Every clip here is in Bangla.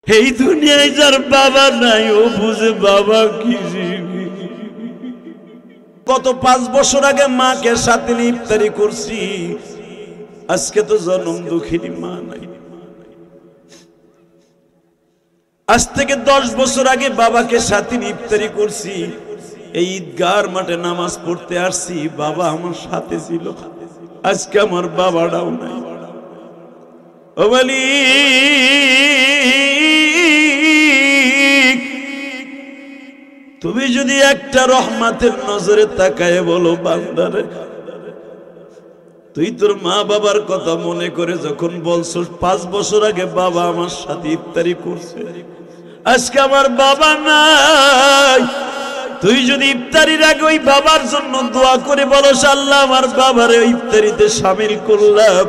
এই দুনিয়ায় যার বাবা নাই ও বুঝে বাবা কি। কত 5 বছর আগে মাকে সাথে নিয়ে ইফতারি করছি, আজকে তো জনম দুঃখিনী মা নাই। আজ থেকে 10 বছর আগে বাবাকে সাথে নিয়ে ইফতারি করছি, এই ঈদগাহর মাঠে নামাজ পড়তে আসছি, বাবা আমার সাথে ছিল, আজকে আমার বাবাটাও নাই। ও বলি তুমি যদি একটা রহমতের নজরে তাকায় বলো বান্দারে, তুই তোর মা বাবার কথা মনে করে যখন বলছো 5 বছর আগে বাবা আমার সাথে ইফতারি করছে, আজকে আমার বাবা নাই, তুই যদি ইফতারির আগে ওই বাবার জন্য দোয়া করে বলস আল্লাহ আমার বাবারে ইফতারিতে শামিল করলাম,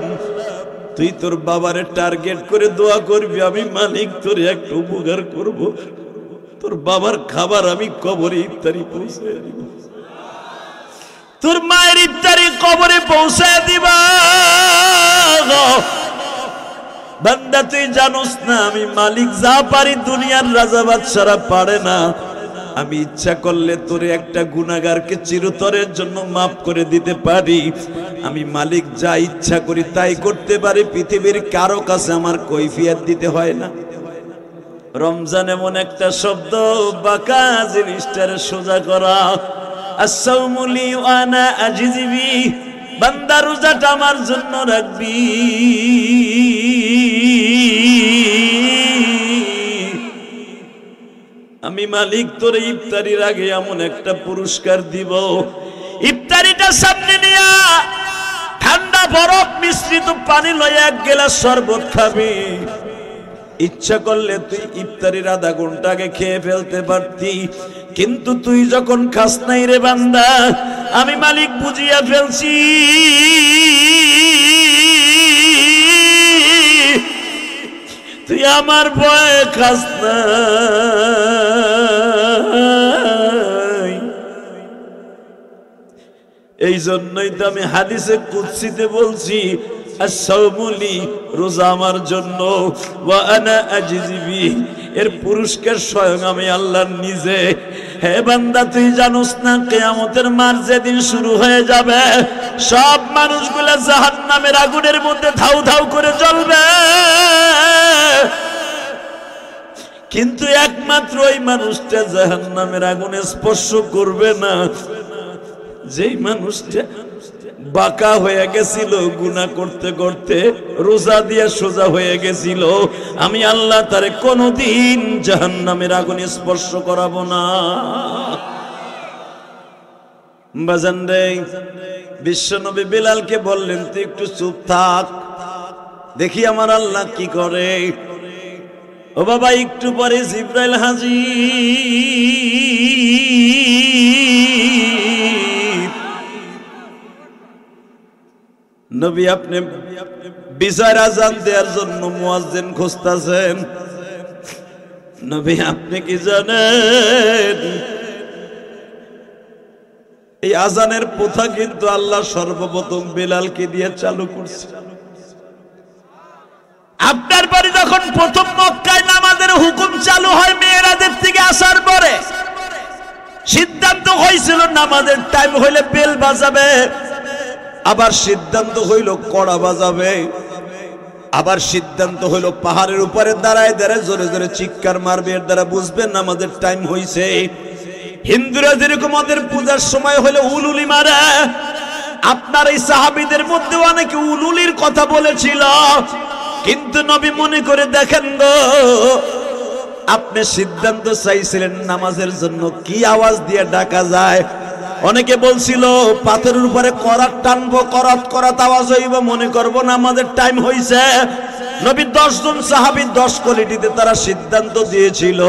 তুই তোর বাবারে টার্গেট করে দোয়া করবি আমি মালিক তোর একটু উপকার করব, তোর বাবার খাবার আমি কবরে ইফতারি পৌঁছায় দিব, তোর মায়ের ইফতারি কবরে পৌঁছায় দিবা। বান্দা তুই জানোস না আমি মালিক যা পারি দুনিয়ার রাজা বাদশারা পারে না, আমি ইচ্ছা করলে তোরে একটা গুনাহগারকে চিরতরের জন্য মাফ করে দিতে পারি, আমি মালিক যা ইচ্ছা করি তাই করতে পারি, পৃথিবীর কারো কাছে আমার কৈফিয়ত দিতে হয় না। রমজান এমন একটা শব্দ বাঁকা জিনিসটারে সোজা করা, আসসাউমু লি ওয়া আনা আজিজি বি, বান্দা রোজাটা আমার জন্য রাখবি, আমি মালিক তোর ইফতারির আগে এমন একটা পুরস্কার দিব, ইফতারিটা সামনে নিয়া ঠান্ডা বরফ মিশ্রিত পানি লয়ে 1 গ্লাস শরবত খাবি, ইচ্ছা করলে তুই ইফতারির আধা ঘন্টা আগে খেয়ে ফেলতে পারতি, কিন্তু তুই যখন খাস নাই রে বান্দা, আমি মালিক বুঝিয়া ফেলছি, তুই আমার ভয়ে খাস না, এই জন্যই তো আমি হাদিসে কুদসিতে বলছি আসসাউমু লি, রোজা আমার জন্য, ওয়া আনা আজিজি বি, এর পুরস্কার স্বয়ং আমি আল্লাহ নিজে। হে বান্দা তুই জানোস না কিয়ামতের মাঠ যেদিন শুরু হয়ে যাবে, সব মানুষগুলা জাহান্নামের আগুনের মধ্যে ধাউ ধাউ করে জ্বলবে, কিন্তু একমাত্র ওই মানুষটা জাহান্নামের আগুনে স্পর্শ করবে না, যেই মানুষটা বাঁকা হয়ে গেছিল গুনাহ করতে করতে, রোজা দিয়ে সোজা হয়ে গেছিল, আমি আল্লাহ তারে কোনোদিন জাহান্নামের আগুনে স্পর্শ করাবো না। বাজান রে, বিশ্বনবী বিলালকে বললেন তুই একটু চুপ থাক, দেখি আমার আল্লাহ কি করে। ও বাবা, একটু পরে জিবরাইল হাজির। নবী আপনি বিজয়ের আজান দেওয়ার জন্য মুয়াজ্জিন খুঁজতেছেন, নবী আপনি কি জানেন এই আজানের প্রথা কিন্তু আল্লাহ সর্বপ্রথম বিলালকে দিয়ে চালু করছে। আপনার বাড়ি যখন প্রথম মক্কায় নামাজের হুকুম চালু হয় মেরাজের থেকে আসার পরে, সিদ্ধান্ত হয়েছিল নামাজের টাইম হইলে বেল বাজাবে, আবার সিদ্ধান্ত হইল কড়া বাজাবে, আবার সিদ্ধান্ত হইল পাহাড়ের উপরে দাঁড়ায় দাঁড়ায় জোরে জোরে চিৎকার মারবে, এর দ্বারা বুঝবেন নামাজের টাইম হয়েছে। হিন্দুরা যেরকম ওদের পূজার সময় হলে উলুলি মারে, আপনার এই সাহাবীদের মধ্যে অনেকে উলুলির কথা বলেছিল, কিন্তু নবী মনে করে দেখেন গো, আপনি সিদ্ধান্ত চাইছিলেন নামাজের জন্য কি আওয়াজ দিয়ে ডাকা যায়। অনেকে বলছিল পাথরের উপরে করাত টানবো, করাত করাত আওয়াজ হইব, মনে করবো নামাজের টাইম হইছে। নবী 10 জন সাহাবী 10 কোয়ালিটিতে তারা সিদ্ধান্ত দিয়েছিল,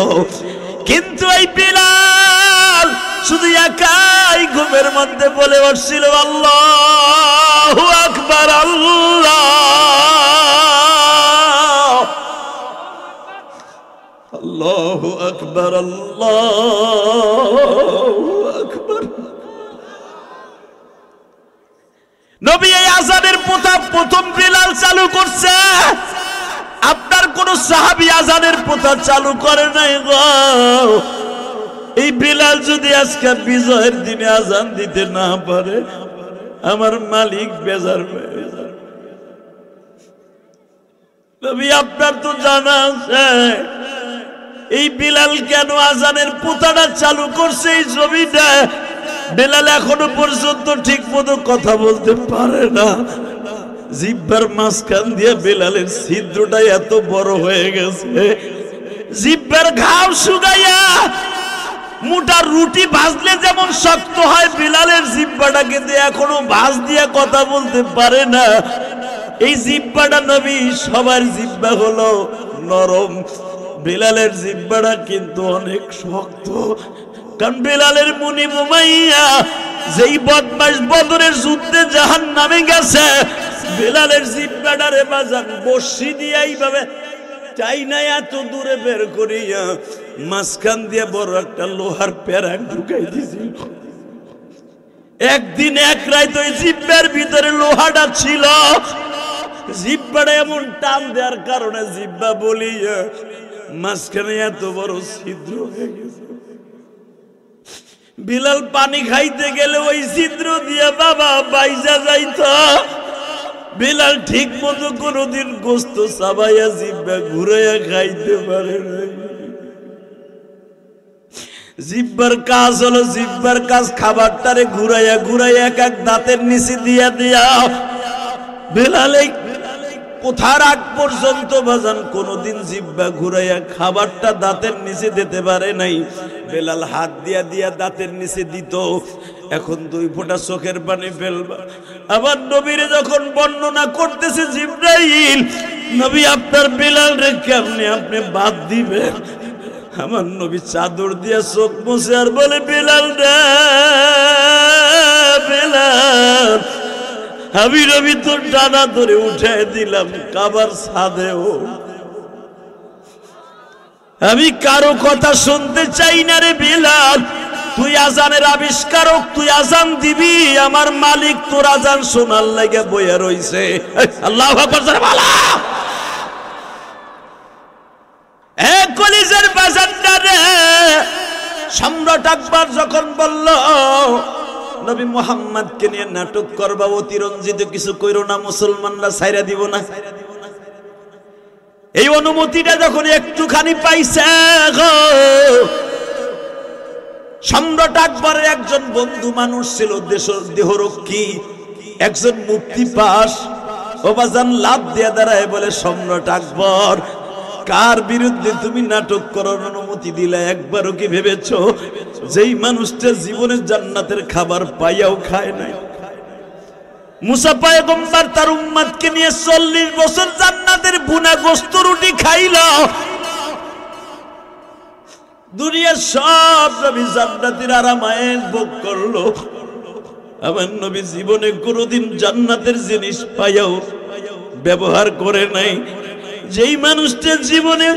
কিন্তু এই বিলাল শুধু একাই ঘুমের মধ্যে বলে উঠছিল আল্লাহু আকবার, আল্লাহু আকবার, আল্লাহু আকবার। নবী এই আযানের প্রথম বিলাল চালু করছে। আপনার কোন সাহাবী আজানের প্রথা চালু করে নাই গো। এই বিলাল যদি আজকে বিজয়ের দিনে আজান দিতে না পারে, আমার মালিক বেজার হয়ে যাবে। নবী আপনার তো জানা আছে এই বিলাল কেন আজানের প্রথাটা চালু করছে এই জমিটা। বিলাল এখনো পর্যন্ত ঠিক মতো কথা বলতে পারে না। জিহ্বার মাঝখান দিয়ে বিলালের ছিদ্রটা এত বড় হয়ে গেছে, জিহ্বার ঘাও শুকাইয়া মোটা রুটি ভাজলে যেমন শক্ত হয়, বিলালের জিহ্বাটা কিন্তু এখনো ভাজ দিয়ে কথা বলতে পারে না। এই জিহ্বাটা নবী, সবার জিহ্বা হলো নরম, বিলালের জিহ্বাটা কিন্তু অনেক শক্ত। কারণ বিলালের মুনি মুমাইয়া যেই বদমাশ বদরের যুদ্ধে জাহান্নামে গেছে, বিলালের জিহ্বাটারে বাজান বর্ষি দিয়ে এইভাবে চাই না এত দূরে বের করিয়া মাঝখান দিয়ে বড় একটা লোহার প্যারাক ঢুকাই দিয়েছিল। একদিন এক রাত ওই জিহ্বার ভিতরে লোহাটা ছিল, জিহ্বাটা এমন টান দেওয়ার কারণে জিহ্বা বলিয়া মাঝখানে এত বড় ছিদ্র হয়ে গেছে। বিলাল পানি খাইতে গেলে ওই ছিদ্র দিয়ে বাবা বাইজা যাইত। বিলাল ঠিক মতো কোনদিন গোস্ত চাবাইয়া জিহ্বা ঘুরাইয়া খাইতে পারে নাই। জিহ্বার কাজ হলো, জিহ্বার কাজ খাবারটারে ঘুরাইয়া ঘুরাইয়া এক এক দাঁতের নিচে দিয়া দিয়া বিলাল এই কোথার আগ পর্যন্ত বাজান কোনদিন জিহ্বা ঘুরাইয়া খাবারটা দাঁতের নিচে দিতে পারে নাই। বেলাল হাত দিয়া দিয়া দাঁতের নিচে দিত। এখন 2 ফোঁটা চোখের পানি ফেলবা। আবার নবীরে যখন বর্ণনা করতেছে জিবরাইল, নবী আপনার বেলাল রে কেমনে আপনি বাদ দিবেন? আমার নবী চাদর দিয়া চোখ মুছে আর বলে, বেলাল রে বেলাল, আমি নবী তোর ডানা ধরে উঠাই দিলাম কাবার ছাদে। আমি কারো কথা শুনতে চাই না রে বেলাল, তুই আজানের আবিষ্কারক, তুই আজান দিবি, আমার মালিক তোর আজান শোনার লাগে বইয়া রইছে। আল্লাহু আকবার জোরে বলো। এ কলিজার বাজানটা রে, সম্রাট আকবর যখন বলল নবী মুহাম্মদকে নিয়ে নাটক করবা, অতিরঞ্জিত কিছু কইরো না, মুসলমানরা ছাইরা দিব না, এই অনুমতিটা যখন একটুখানি পাইছে গো, সম্রাট আকবরের একজন বন্ধু মানুষ ছিল, দেহরক্ষী, একজন মুক্তি পাস, ও বাজান লাভ দিয়ে দাঁড়ায় বলে, সম্রাট আকবর, কার বিরুদ্ধে তুমি নাটক করার অনুমতি দিলে? একবারও কি ভেবেছ যেই মানুষটা জীবনে জান্নাতের খাবার পাইয়াও খায় নাই? মুসা পয়গম্বর তার উম্মতকে নিয়ে 40 বছর জান্নাতের ভুনা গোস্ত রুটি খাইল। দুনিয়ার সব নবী জান্নাতের আরামায়েশ ভোগ করলো, আমার নবী জীবনে কোনোদিন জান্নাতের জিনিস পাইয়াও ব্যবহার করে নাই। যেই মানুষটা জীবনে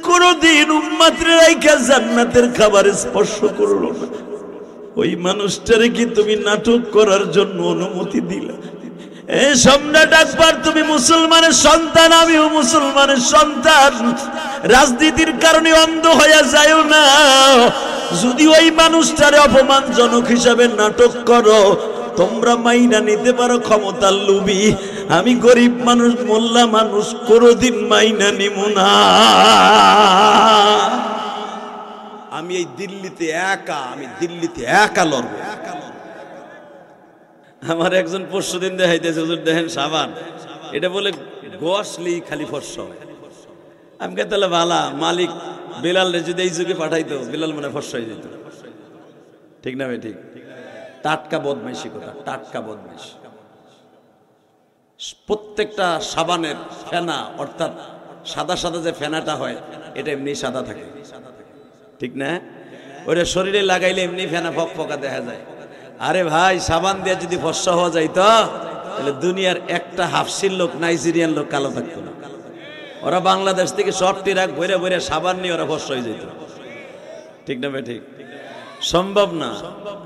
কোনোদিন উম্মতের রাইখা জান্নাতের খাবার স্পর্শ করলো না, ওই মানুষটারে কি তুমি নাটক করার জন্য অনুমতি দিলা? এ সম্রাট আকবর, তুমি মুসলমানের সন্তান, আমিও মুসলমানের সন্তান, রাজনীতির কারণে অন্ধ হয়ে যায়ও না। যদি ওই মানুষটারে অপমানজনক হিসাবে নাটক করো, তোমরা মাইনা নিতে পারো ক্ষমতার লোভী, আমি গরিব মানুষ, মোল্লা মানুষ, কোনোদিন মাইনা নিব না। আমি এই দিল্লিতে একা লড়বো। আমার একজন পরশুদিন দেখাইতেছে, দেখেন সাবান, এটা বলে গোয়াশলি খালি ফর্স হয়। আমি কে তাহলে ভালা, মালিক বেলাল রে যদি এই যুগে পাঠাইতো, বেলাল মনে ফর্স হয়ে যেত। ঠিক না ভাই? ঠিক। টাটকা বদমাইশি কথা, টাটকা বদমাইশি। প্রত্যেকটা সাবানের ফেনা, অর্থাৎ সাদা সাদা যে ফেনাটা হয়, এটা এমনি সাদা থাকে, ঠিক না? ওটা শরীরে লাগাইলে এমনি ফেনা ফক ফকা দেখা যায়। আরে ভাই, সাবান দিয়ে যদি ফর্সা হওয়া যাইত, তাহলে দুনিয়ার একটা হাফসির লোক, নাইজেরিয়ান লোক কালো থাকতো না। ওরা বাংলাদেশ থেকে সব টিরাক ভরে ভরে সাবান নিয়ে ওরা ফর্সা হয়ে যেত। ঠিক না ভাই? ঠিক। সম্ভব না।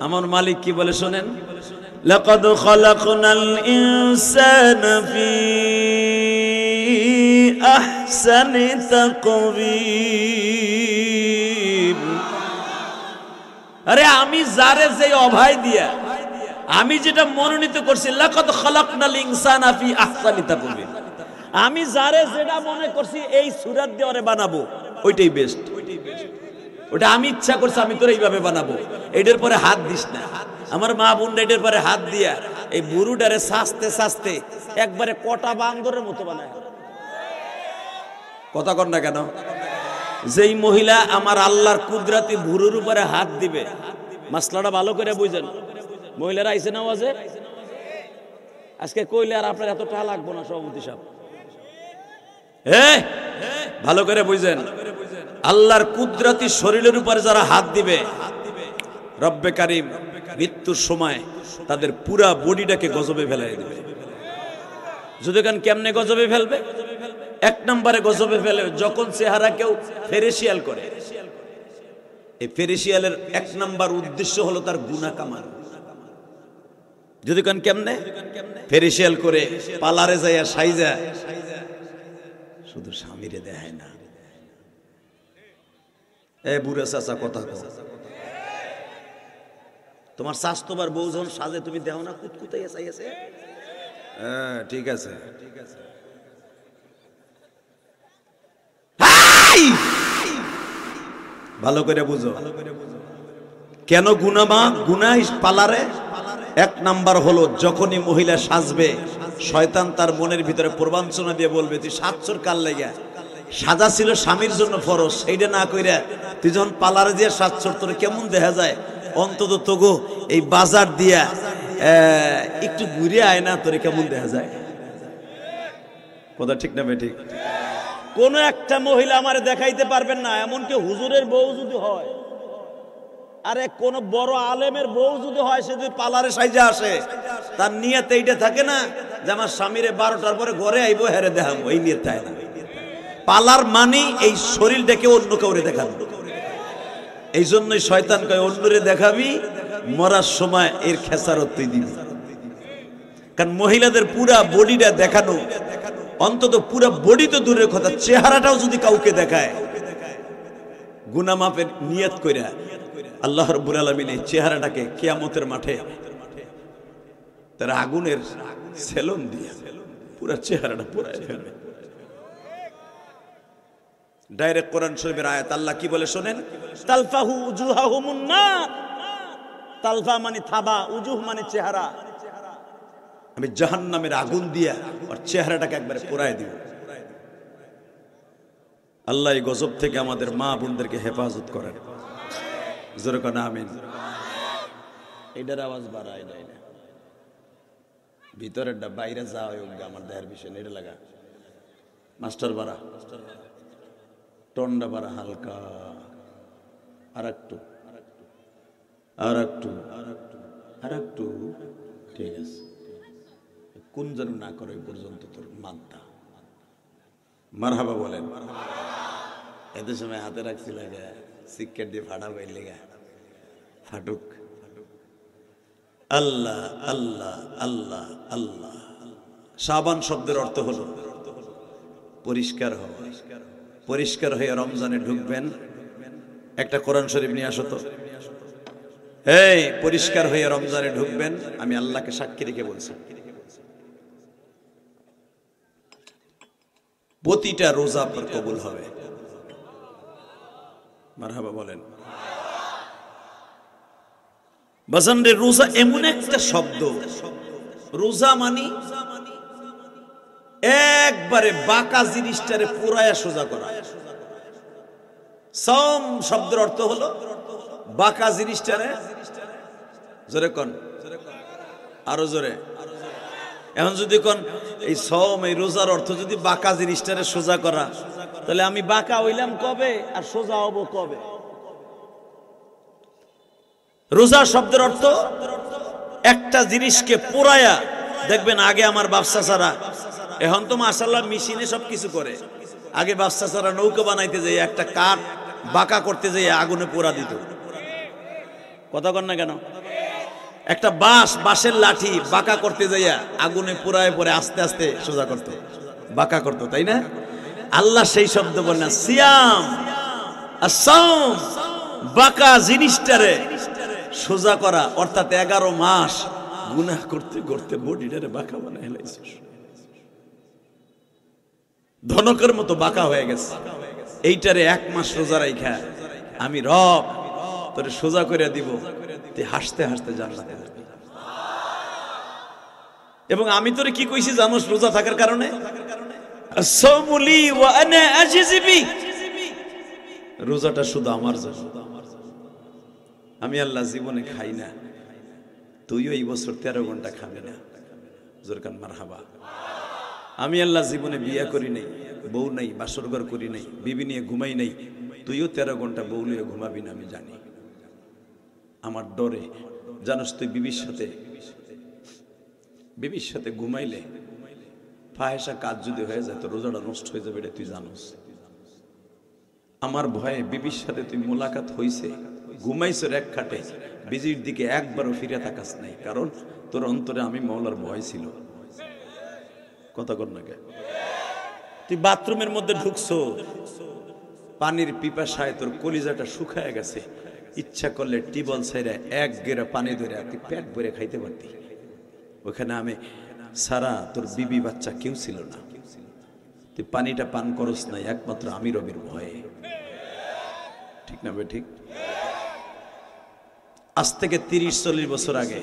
আমার মালিক কি বলে শোনেন, লাকাদ খালাকনাল ইনসানা ফি আহসানি তাকওয়িম। আরে আমি যারে যে অভয় দিয়া আমি যেটা মনোনীত করছি, লাকাদ খালাকনাল ইনসানা ফি আহসানি তাকওয়িম, আমি যারে যেটা মনে করছি এই সূরাত দিয়ে ওরে বানাবো, ওইটাই বেস্ট। ওটা আমি ইচ্ছা করছি আমি তোর এইভাবে বানাবো, এটার পরে হাত দিস না। আমার মা বোন এটার পরে হাত দিয়া এই বুড়ুটারে সাজতে সাজতে একবারে কটা বান্দরের মতো বানায়। কথা কর না কেন? যেই মহিলা আমার আল্লাহর কুদরতি বুড়ুর উপরে হাত দিবে, মাসলাটা ভালো করে বুঝেন। মহিলারা আইসে না ওয়াজে আজকে কইলে আর আপনার এত টাকা লাগবো না সভাপতি সাহেব। ভালো করে বুঝেন, আল্লাহর কুদরতি শরীরের উপরে যারা হাত দিবে, রব্বে কারিম মৃত্যুর সময় তাদের পুরা বডিটাকে গজবে ফেলাই দিবে। যদি কেন কেমনে গজবে ফেলবে? এক নম্বরে গজবে ফেলে যখন চেহারা কেউ ফেরেশিয়াল করে। এই ফেরেশিয়ালের এক নম্বর উদ্দেশ্য হলো তার গুনাহ কামানো। যদি কেন কেমনে ফেরেশিয়াল করে পালারে যাইয়া সাইজা শুধু স্বামীরে দেখায় না। এ বুড়া চাচা কথা কও, তোমার স্বাস্থ্যবার বউ যখন সাজে তুমি দেও না কুতকুতাইয়া চাইয়াছে? হ্যাঁ ঠিক আছে, ভালো করে বুঝো কেন গুনাহ পালারে। এক নাম্বার হলো যখনই মহিলা সাজবে শয়তান তার মনের ভিতরে প্রবঞ্চনা দিয়ে বলবে তুই সাজছর কার লাগা? সাজা ছিল স্বামীর জন্য ফরজ, সেইটা না কইরা তুই যখন পালারে দিয়ে সাজছর তোর কেমন দেখা যায়? অন্তত তগো এই বাজার দিয়া একটু ঘুরে আয় না, তোরে কেমন দেখা যায়? কথা ঠিক না বেঠিক? কোন একটা মহিলা আমারে দেখাইতে পারবেন না, এমনকি হুজুরের বউ যদি হয়, আরে কোন বড় আলেমের বউ যদি হয়, সে যদি পালারে সাইজা আসে, তার নিয়ত এইটা থাকে না যে আমার স্বামীরে 12টার পরে ঘরে আইবো হেরে দেখাবো, এই নিয়ত থাকে না। পালার মানে এই শরীরটাকে অন্য কাউরে দেখাবো। এই জন্যই শয়তান কয় অন্যরে দেখাবি, মরার সময় এর খেসারত তুই দিবি। কারণ মহিলাদের পুরা বডিটা দেখানো, অন্তত পুরা বডি তো দূরের কথা, চেহারাটাও যদি কাউকে দেখায়, গুনাহ মাফের নিয়ত কইরা আল্লাহ রাব্বুল আলামিন এই চেহারাটাকে কিয়ামতের মাঠে তার আগুনের সেলুন দিয়ে পুরা চেহারাটা পুরাই ফেলবে। ডাইরেক্ট কোরআন শরীফের আয়াত, আল্লাহ কি বলে শোনেন, তালফাহু উজুহাহুমুন নার। তালফা মানে থাবা, উজুহ মানে চেহারা। আমি জাহান্নামের আগুন দিয়া আর চেহারাটাকে একবারে পোড়ায় দিব। আল্লাহ এই গজব থেকে আমাদের মা বোনদেরকে হেফাজত করেন। জোরে কোন আমিন। এটার আওয়াজ বাড়ায় নাই না, ভিতরেরটা বাইরে যাওয়া হোক, আমার দেহের বিষয় এটা লাগা। মাস্টার বাড়া, টন্ডা বাড়া হালকা, আর একটু, আর একটু, আর একটু, ঠিক আছে। কোন যেন না করে পর্যন্ত তোর মানতা। মারহাবা বলেন। এত সময় হাতে রাখছি লাগা, সিক্কেট দিয়ে ফাটা পাই লেগা, ফাটুক। আল্লাহ আল্লাহ আল্লাহ আল্লাহ। শাবান শব্দের অর্থ হলো পরিষ্কার হওয়া। পরিষ্কার হয়ে রমজানে ঢুকবেন। একটা কোরআন শরীফ নিয়ে আসো তো। এই পরিষ্কার হয়ে রমজানে ঢুকবেন, আমি আল্লাহকে সাক্ষী রেখে বলছি, প্রতিটা রোজা আপনার কবুল হবে। মারহাবা বলেন। বাজানরে রোজা এমন একটা শব্দ, রোজা মানি একবারে বাঁকা জিনিসটারে পুরায়া সোজা করা। সম শব্দের অর্থ হলো বাঁকা জিনিসটারে, জোরে কোন, আরো জোরে। এখন যদি কোন এই সম, এই রোজার অর্থ যদি বাঁকা জিনিসটারে সোজা করা, তাহলে আমি বাঁকা হইলাম কবে আর সোজা হব কবে? রোজা শব্দের অর্থ একটা জিনিসকে পোড়ায়া। দেখবেন আগে আমার বাপসা ছাড়া, এখন তো মাশাআল্লাহ মেশিনে সবকিছু করে, আগে বাপসা ছাড়া নৌকা বানাইতে যাই একটা কাঠ বাঁকা করতে যাই আগুনে পোড়া দিত। কথা কন না কেন? একটা বাঁশের লাঠি বাঁকা করতে যাইয়া আগুনে পোড়ায় পরে আস্তে আস্তে সোজা করতো, বাঁকা করতো, তাই না? আল্লাহ সেই শব্দ বলে না, সিয়াম আসাম, বাঁকা জিনিসটারে সোজা করা, অর্থাৎ 11 মাস গুনাহ করতে করতে বডিটারে বাঁকা বানায় হেলাইছে, ধনকের মতো বাঁকা হয়ে গেছে। এইটারে 1 মাস রোজা রাইখা আমি রব তোরে সোজা করে দিব, তুই হাসতে হাসতে জান্নাতে যাবি। এবং আমি তোরে কি কইছি জানোস? রোজা থাকার কারণে আসামুলি ওয়া আনা আজিজি বি, রোজাটা শুধু আমার জন্য। আমি আল্লাহ জীবনে খাই না, তুইও এই বছর 13 ঘন্টা খাবি না। জোরকান মারহাবা। আমি আল্লাহ জীবনে বিয়া করি নাই, বউ নাই, বাসরঘর করি নাই, বিবি নিয়ে ঘুমাই নাই, তুইও 13 ঘন্টা বউ নিয়ে ঘুমাবি না। আমি জানি, আমার ডরে জানোস তুই বিবির সাথে ঘুমাইলে ফাহেসা কাজ যদি হয়ে যায় তো রোজাটা নষ্ট হয়ে যাবে, এটা তুই জানোস। আমার ভয়ে বিবির সাথে তুই মোলাকাত হইছে, ঘুমাইছর এক খাটে, বিজির দিকে একবারও ফিরে তাকাস নাই, কারণ তোর অন্তরে আমি মওলার ভয় ছিল। কথা কর না কে? তুই বাথরুমের মধ্যে ঢুকছো, পানির পিপাসায় তোর কলিজাটা শুকায় গেছে, ইচ্ছা করলে টিবল ছাইরা 1 গেরা পানি ধরে তুই পেট ভরে খাইতে পারতি। ওখানে আমি সারা তোর বিবি বাচ্চা কেউ ছিল না, তুই পানিটা পান করস নাই একমাত্র আমি রবির ভয়ে। ঠিক না বে? ঠিক। আজ থেকে 30-40 বছর আগে,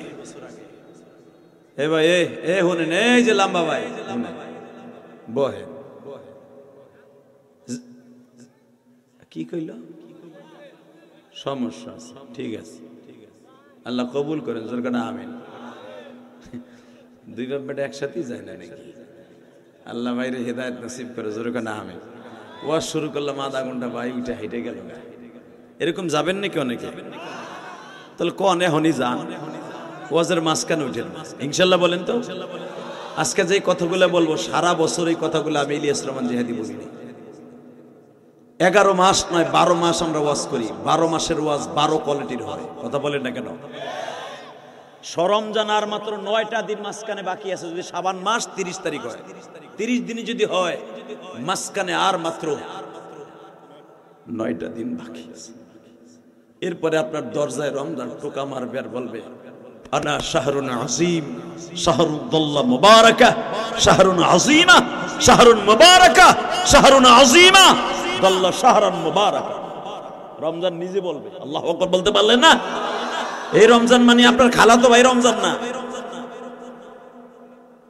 এ ভাই এ হোনেন, এই যে লাম্বা ভাই বহে, কি কইল? সমস্যা আছে, ঠিক আছে, আল্লাহ কবুল করেন, জোরকানা আমিন। 2 বাপ বেটা একসাথেই যায় না নাকি? আল্লাহ ভাইরে হেদায়েত নসিব করে, জোরকানা আমিন। ওয়াজ শুরু করলাম, আধা ঘন্টা ভাই উঠে হেঁটে গেল। এরকম যাবেন নাকি অনেকে? তাহলে কোন এখনই যান, ওয়াজের মাঝখানে উঠেন ইনশাল্লাহ। বলেন তো, আজকে যে কথাগুলো বলবো সারা বছর এই কথাগুলো আমি ইলিয়াস রহমান জিহাদি বলিনি। 11 মাস নয় 12 মাস আমরা ওয়াজ করি, 12 মাসের ওয়াজ 12 কোয়ালিটির হয়। কথা বলেন না কেন? রমজান আর মাত্র 9টা দিন মাঝখানে বাকি আছে। যদি শাবান মাস 30 তারিখ হয়, 30 দিনই যদি হয়, মাঝখানে আর মাত্র 9টা দিন বাকি আছে। এরপরে আপনার দরজায় রমজান টোকা মারবে আর বলবে, আনা শাহরুন আজিম, শাহরুদ্দাল্লাহ মুবারাকা, শাহরুন আজিমা, শাহরুন মুবারাকা, শাহরুন আজিমা, দাল্লাহ শাহরান মুবারাকা। রমজান নিজে বলবে। আল্লাহু আকবার বলতে পারলেন না? এই রমজান মানে আপনার খালাতো ভাই রমজান না।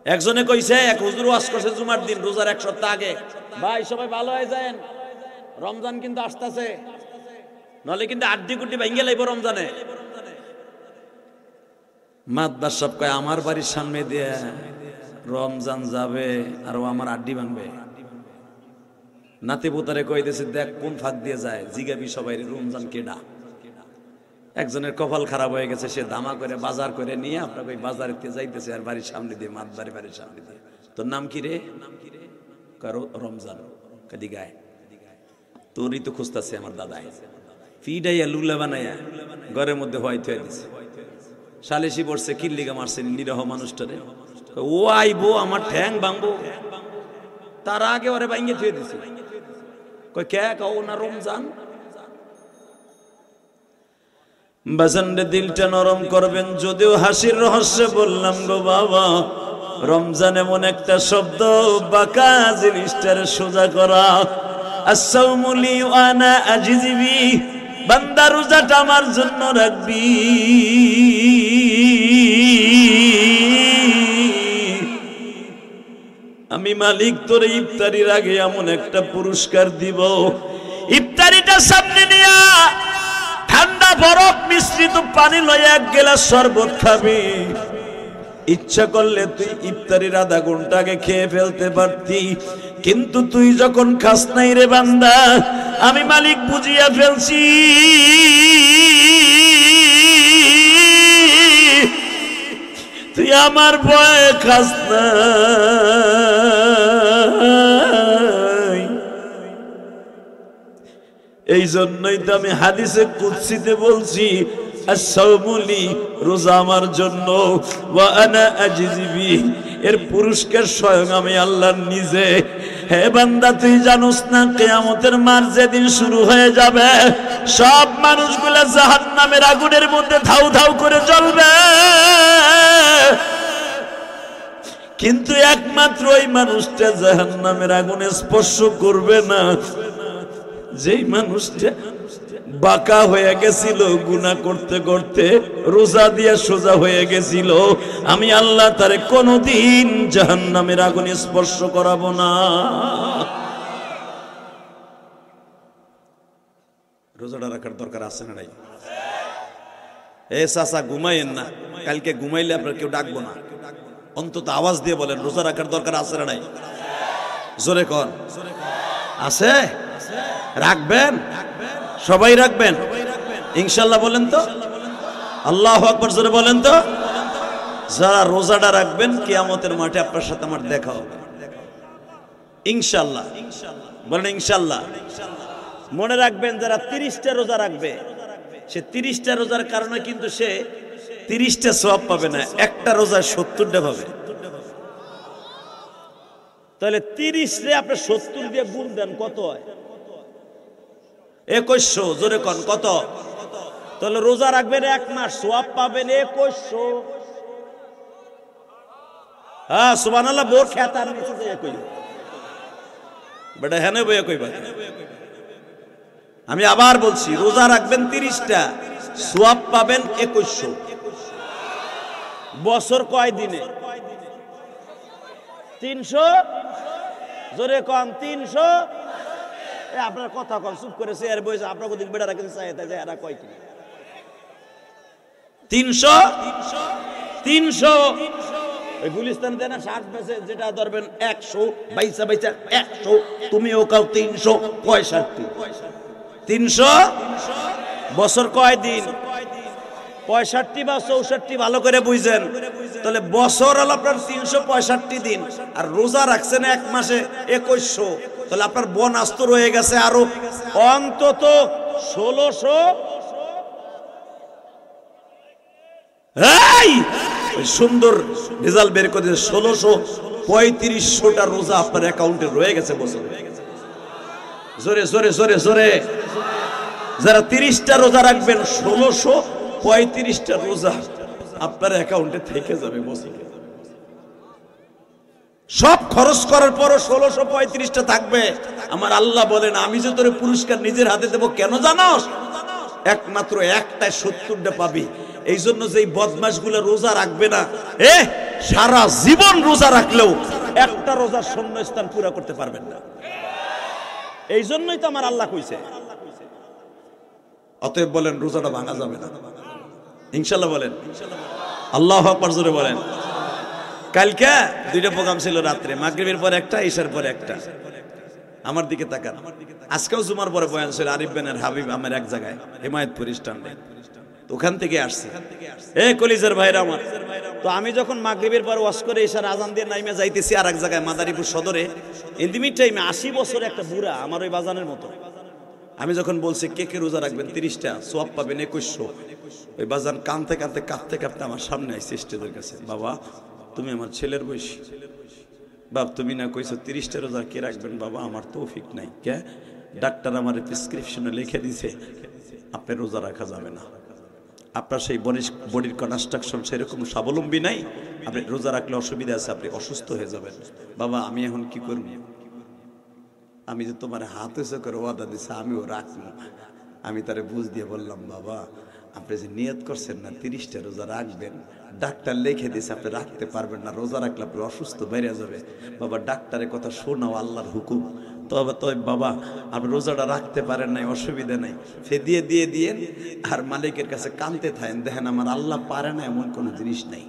একজনে কইছে, এক হুজুর ওয়াজ করছে জুমার দিন, রোজার 1 সপ্তাহ আগে, ভাই সবাই ভালো হয়ে যান, রমজান কিন্তু আসতেছে, নলে কিন্তু আড্ডি কুড্ডি ভেঙে লাইব রমজানে। মাদ্দার সব কয়, আমার বাড়ির সামনে দিয়ে রমজান যাবে আর ও আমার আড্ডি ভাঙবে। নাতি পুতারে কইতেছে, দেখ কোন ফাঁক দিয়ে যায়, জিগাবি সবাই রমজান কেডা। একজনের কপাল খারাপ হয়ে গেছে, সে দামা করে বাজার করে নিয়ে আপনাকে ওই বাজারে যাইতেছে, আর বাড়ির সামনে দিয়ে, মাতবাড়ি বাড়ির সামনে দিয়ে। তোর নাম কি রে? কারো রমজান। কাদি গায়, তোরই তো খুঁজতেছে আমার দাদাই। ফিডাইয়া লুলা বানাইয়া ঘরের মধ্যে হোয়াইট হয়ে দিছে। সালিশি পড়ছে, কিল্লিগা মারছে নিরহ মানুষটারে, ও আইবো আমার ঠ্যাং ভাঙবো, তার আগে ওরে ভাঙে থুয়ে দিছে। কয় কে? কও না রমজান। বাজানরে দিলটা নরম করবেন। যদিও হাসির রহস্যে বললাম গো বাবা, রমজান এমন একটা শব্দ, বাঁকা জিনিসটার সোজা করা। আসাউমুলি ওয়ানা আজিজিবি, বান্দা রোজাটা আমার জন্য রাখবি। আমি মালিক তোরে ইফতারির আগে এমন একটা পুরস্কার দিব, ইফতারিটা সামনে নিয়া ঠান্ডা বরফ মিশ্রিত পানি লয়ে 1 গ্লাস শরবত খাবি। ইচ্ছা করলে তুই ইফতারির আধা ঘন্টা আগে খেয়ে ফেলতে পারতি, কিন্তু তুই যখন খাস নাই রে বান্দা, আমি মালিক বুঝিয়া ফেলছি। তুই আমার ভয়ে খাস না। এই জন্যই তো আমি হাদিসে কুদসিতে বলছি, আস-সাওমুলি, রোজা আমার জন্য, ওয়া আনা আজজিবি, এর পুরস্কার স্বয়ং আমি আল্লাহ নিজে। হে বান্দা, তুই জানোস না কিয়ামতের মাঠ যেদিন শুরু হয়ে যাবে, সব মানুষগুলা জাহান্নামের আগুনের মধ্যে ধাউ ধাউ করে জ্বলবে, কিন্তু একমাত্র ওই মানুষটা জাহান্নামের আগুনে স্পর্শ করবে না, যেই মানুষটা বাঁকা হয়ে গেছিল গুনাহ করতে করতে, রোজা দিয়ে সোজা হয়ে গেছিল। আমি আল্লাহ তারে কোনোদিন জাহান্নামের আগুনে স্পর্শ করাবো না। রোজাটা রাখার দরকার আছে না নাই? এ চাচা ঘুমাইয়েন না, কালকে ঘুমাইলে আপনার কেউ ডাকবো না। অন্তত আওয়াজ দিয়ে বলেন রোজা রাখার দরকার আছে না নাই? জোরে কন আছে? রাখবেন? সবাই রাখবেন ইনশাল্লাহ? বলেন তো আল্লাহু আকবার, জোরে বলেন তো। যারা রোজাটা রাখবেন কিয়ামতের মাঠে আপনার সাথে আমার দেখা হবে ইনশাল্লাহ। বলেন ইনশাল্লাহ। মনে রাখবেন, যারা 30টা রোজা রাখবে, সে 30টা রোজার কারণে কিন্তু সে 30টা সওয়াব পাবে না, একটা রোজায় 70টা পাবে। তাহলে 30 রে আপনি 70 দিয়ে গুণ দেন, কত হয়? 2100। জোরে কোন কত? তাহলে রোজা রাখবেন 1 মাস, সওয়াব পাবেন 2100। হ্যাঁ সুবহানাল্লাহ। বোর খেতার নিচে যায় কই বেটা, হ্যাঁ বইয়া কইবা। আমি আবার বলছি, রোজা রাখবেন 30টা, সওয়াব পাবেন 2100। বছর কয় দিনে? 300। জোরে কম 300। আপনার কথা কম, চুপ করেছে আর বইছে। আপনার কোদিক বেড়া রাখেন চাইতে যায়, এরা কয় কি 300 300। ওই গুলিস্তান দেয় না 60 বেচে, যেটা ধরবেন 100 বাইসা বাইসা 100, তুমিও কাও 365। 300 বছর কয় দিন? 65 বা 64, ভালো করে বুঝেন। তাহলে বছর হলো আপনার 365 দিন, আর রোজা রাখছেন 1 মাসে 2100। তাহলে আপনার বোনাস তো রয়ে গেছে আরো অন্তত 1600। এই সুন্দর রেজাল্ট বের করে 1635টা রোজা আপনার অ্যাকাউন্টে রয়ে গেছে বছর। জোরে জোরে জোরে জোরে। যারা 30টা রোজা রাখবেন, 1635টা রোজা আপনার অ্যাকাউন্টে থেকে যাবে বছরে। সব খরচ করার পরও 1635টা থাকবে। আমার আল্লাহ বলেন, আমি যে তোরে পুরস্কার নিজের হাতে দেবো, কেন জানোস? একমাত্র একটাই 70টা পাবি। এই জন্য যেই বদমাশগুলো রোজা রাখবে না, সারা জীবন রোজা রাখলেও একটা রোজার শূন্যস্থান পুরা করতে পারবেন না। এই জন্যই তো আমার আল্লাহ কইছে। অতএব বলেন রোজাটা ভাঙা যাবে না ইনশাল্লাহ। বলেন আল্লাহু আকবার, জোরে বলেন। কালকে 2টা প্রোগ্রাম ছিল, রাত্রে মাগরিবের পর একটা, ইশার পর একটা। আমার দিকে তাকান। আজকেও জুমার পরে বয়ান ছিল আরিফ বেনের হাবিব আমার এক জায়গায়, হিমায়তপুর স্ট্যান্ডে। ওখান থেকে আসছে কলিজার ভাইরা আমার। তো আমি যখন মাগরিবের পর ওয়াজ করে ইশার আজান দিয়ে নাইমে যাইতেছি আর এক জায়গায় মাদারীপুর সদরে, ইন দি মিড টাইমে 80 বছর একটা বুড়া, আমার ওই বাজানের মতো। আমি যখন বলছি কে কে রোজা রাখবেন 30টা, সওয়াব পাবেন 2100, ওই বাজান কাঁদতে কাঁদতে কাঁদতে কাঁদতে আমার সামনে আইছে স্টেজের কাছে। বাবা, তুমি আমার ছেলের বয়সী, বাপ তুমি না কইছো 30টা রোজা কে রাখবেন? বাবা আমার তৌফিক নাই। কে? ডাক্তার আমার প্রেসক্রিপশনে লিখে দিছে আপনার রোজা রাখা যাবে না, আপনার সেই বডির কনস্ট্রাকশন সেরকম স্বাবলম্বী নাই, আপনি রোজা রাখলে অসুবিধা আছে, আপনি অসুস্থ হয়ে যাবেন। বাবা আমি এখন কি করব? আমি যে তোমার হাত এসে করে ওয়াদা দিছে আমিও রাখবো। আমি তারে বুঝ দিয়ে বললাম, বাবা আপনি যে নিয়ত করছেন না 30টা রোজা রাখবেন, ডাক্তার লিখে দিয়েছে আপনি রাখতে পারবেন না, রোজা রাখলে আপনি অসুস্থ বেড়ে যাবে। বাবা ডাক্তারের কথা শোনাও, আল্লাহর হুকুম। তবে বাবা আপনি রোজাটা রাখতে পারেন নাই, অসুবিধা নাই, ফেদিয়ে দিয়ে দিয়ে আর মালিকের কাছে কাঁদতে থাকেন। দেখেন আমার আল্লাহ পারে না এমন কোনো জিনিস নাই।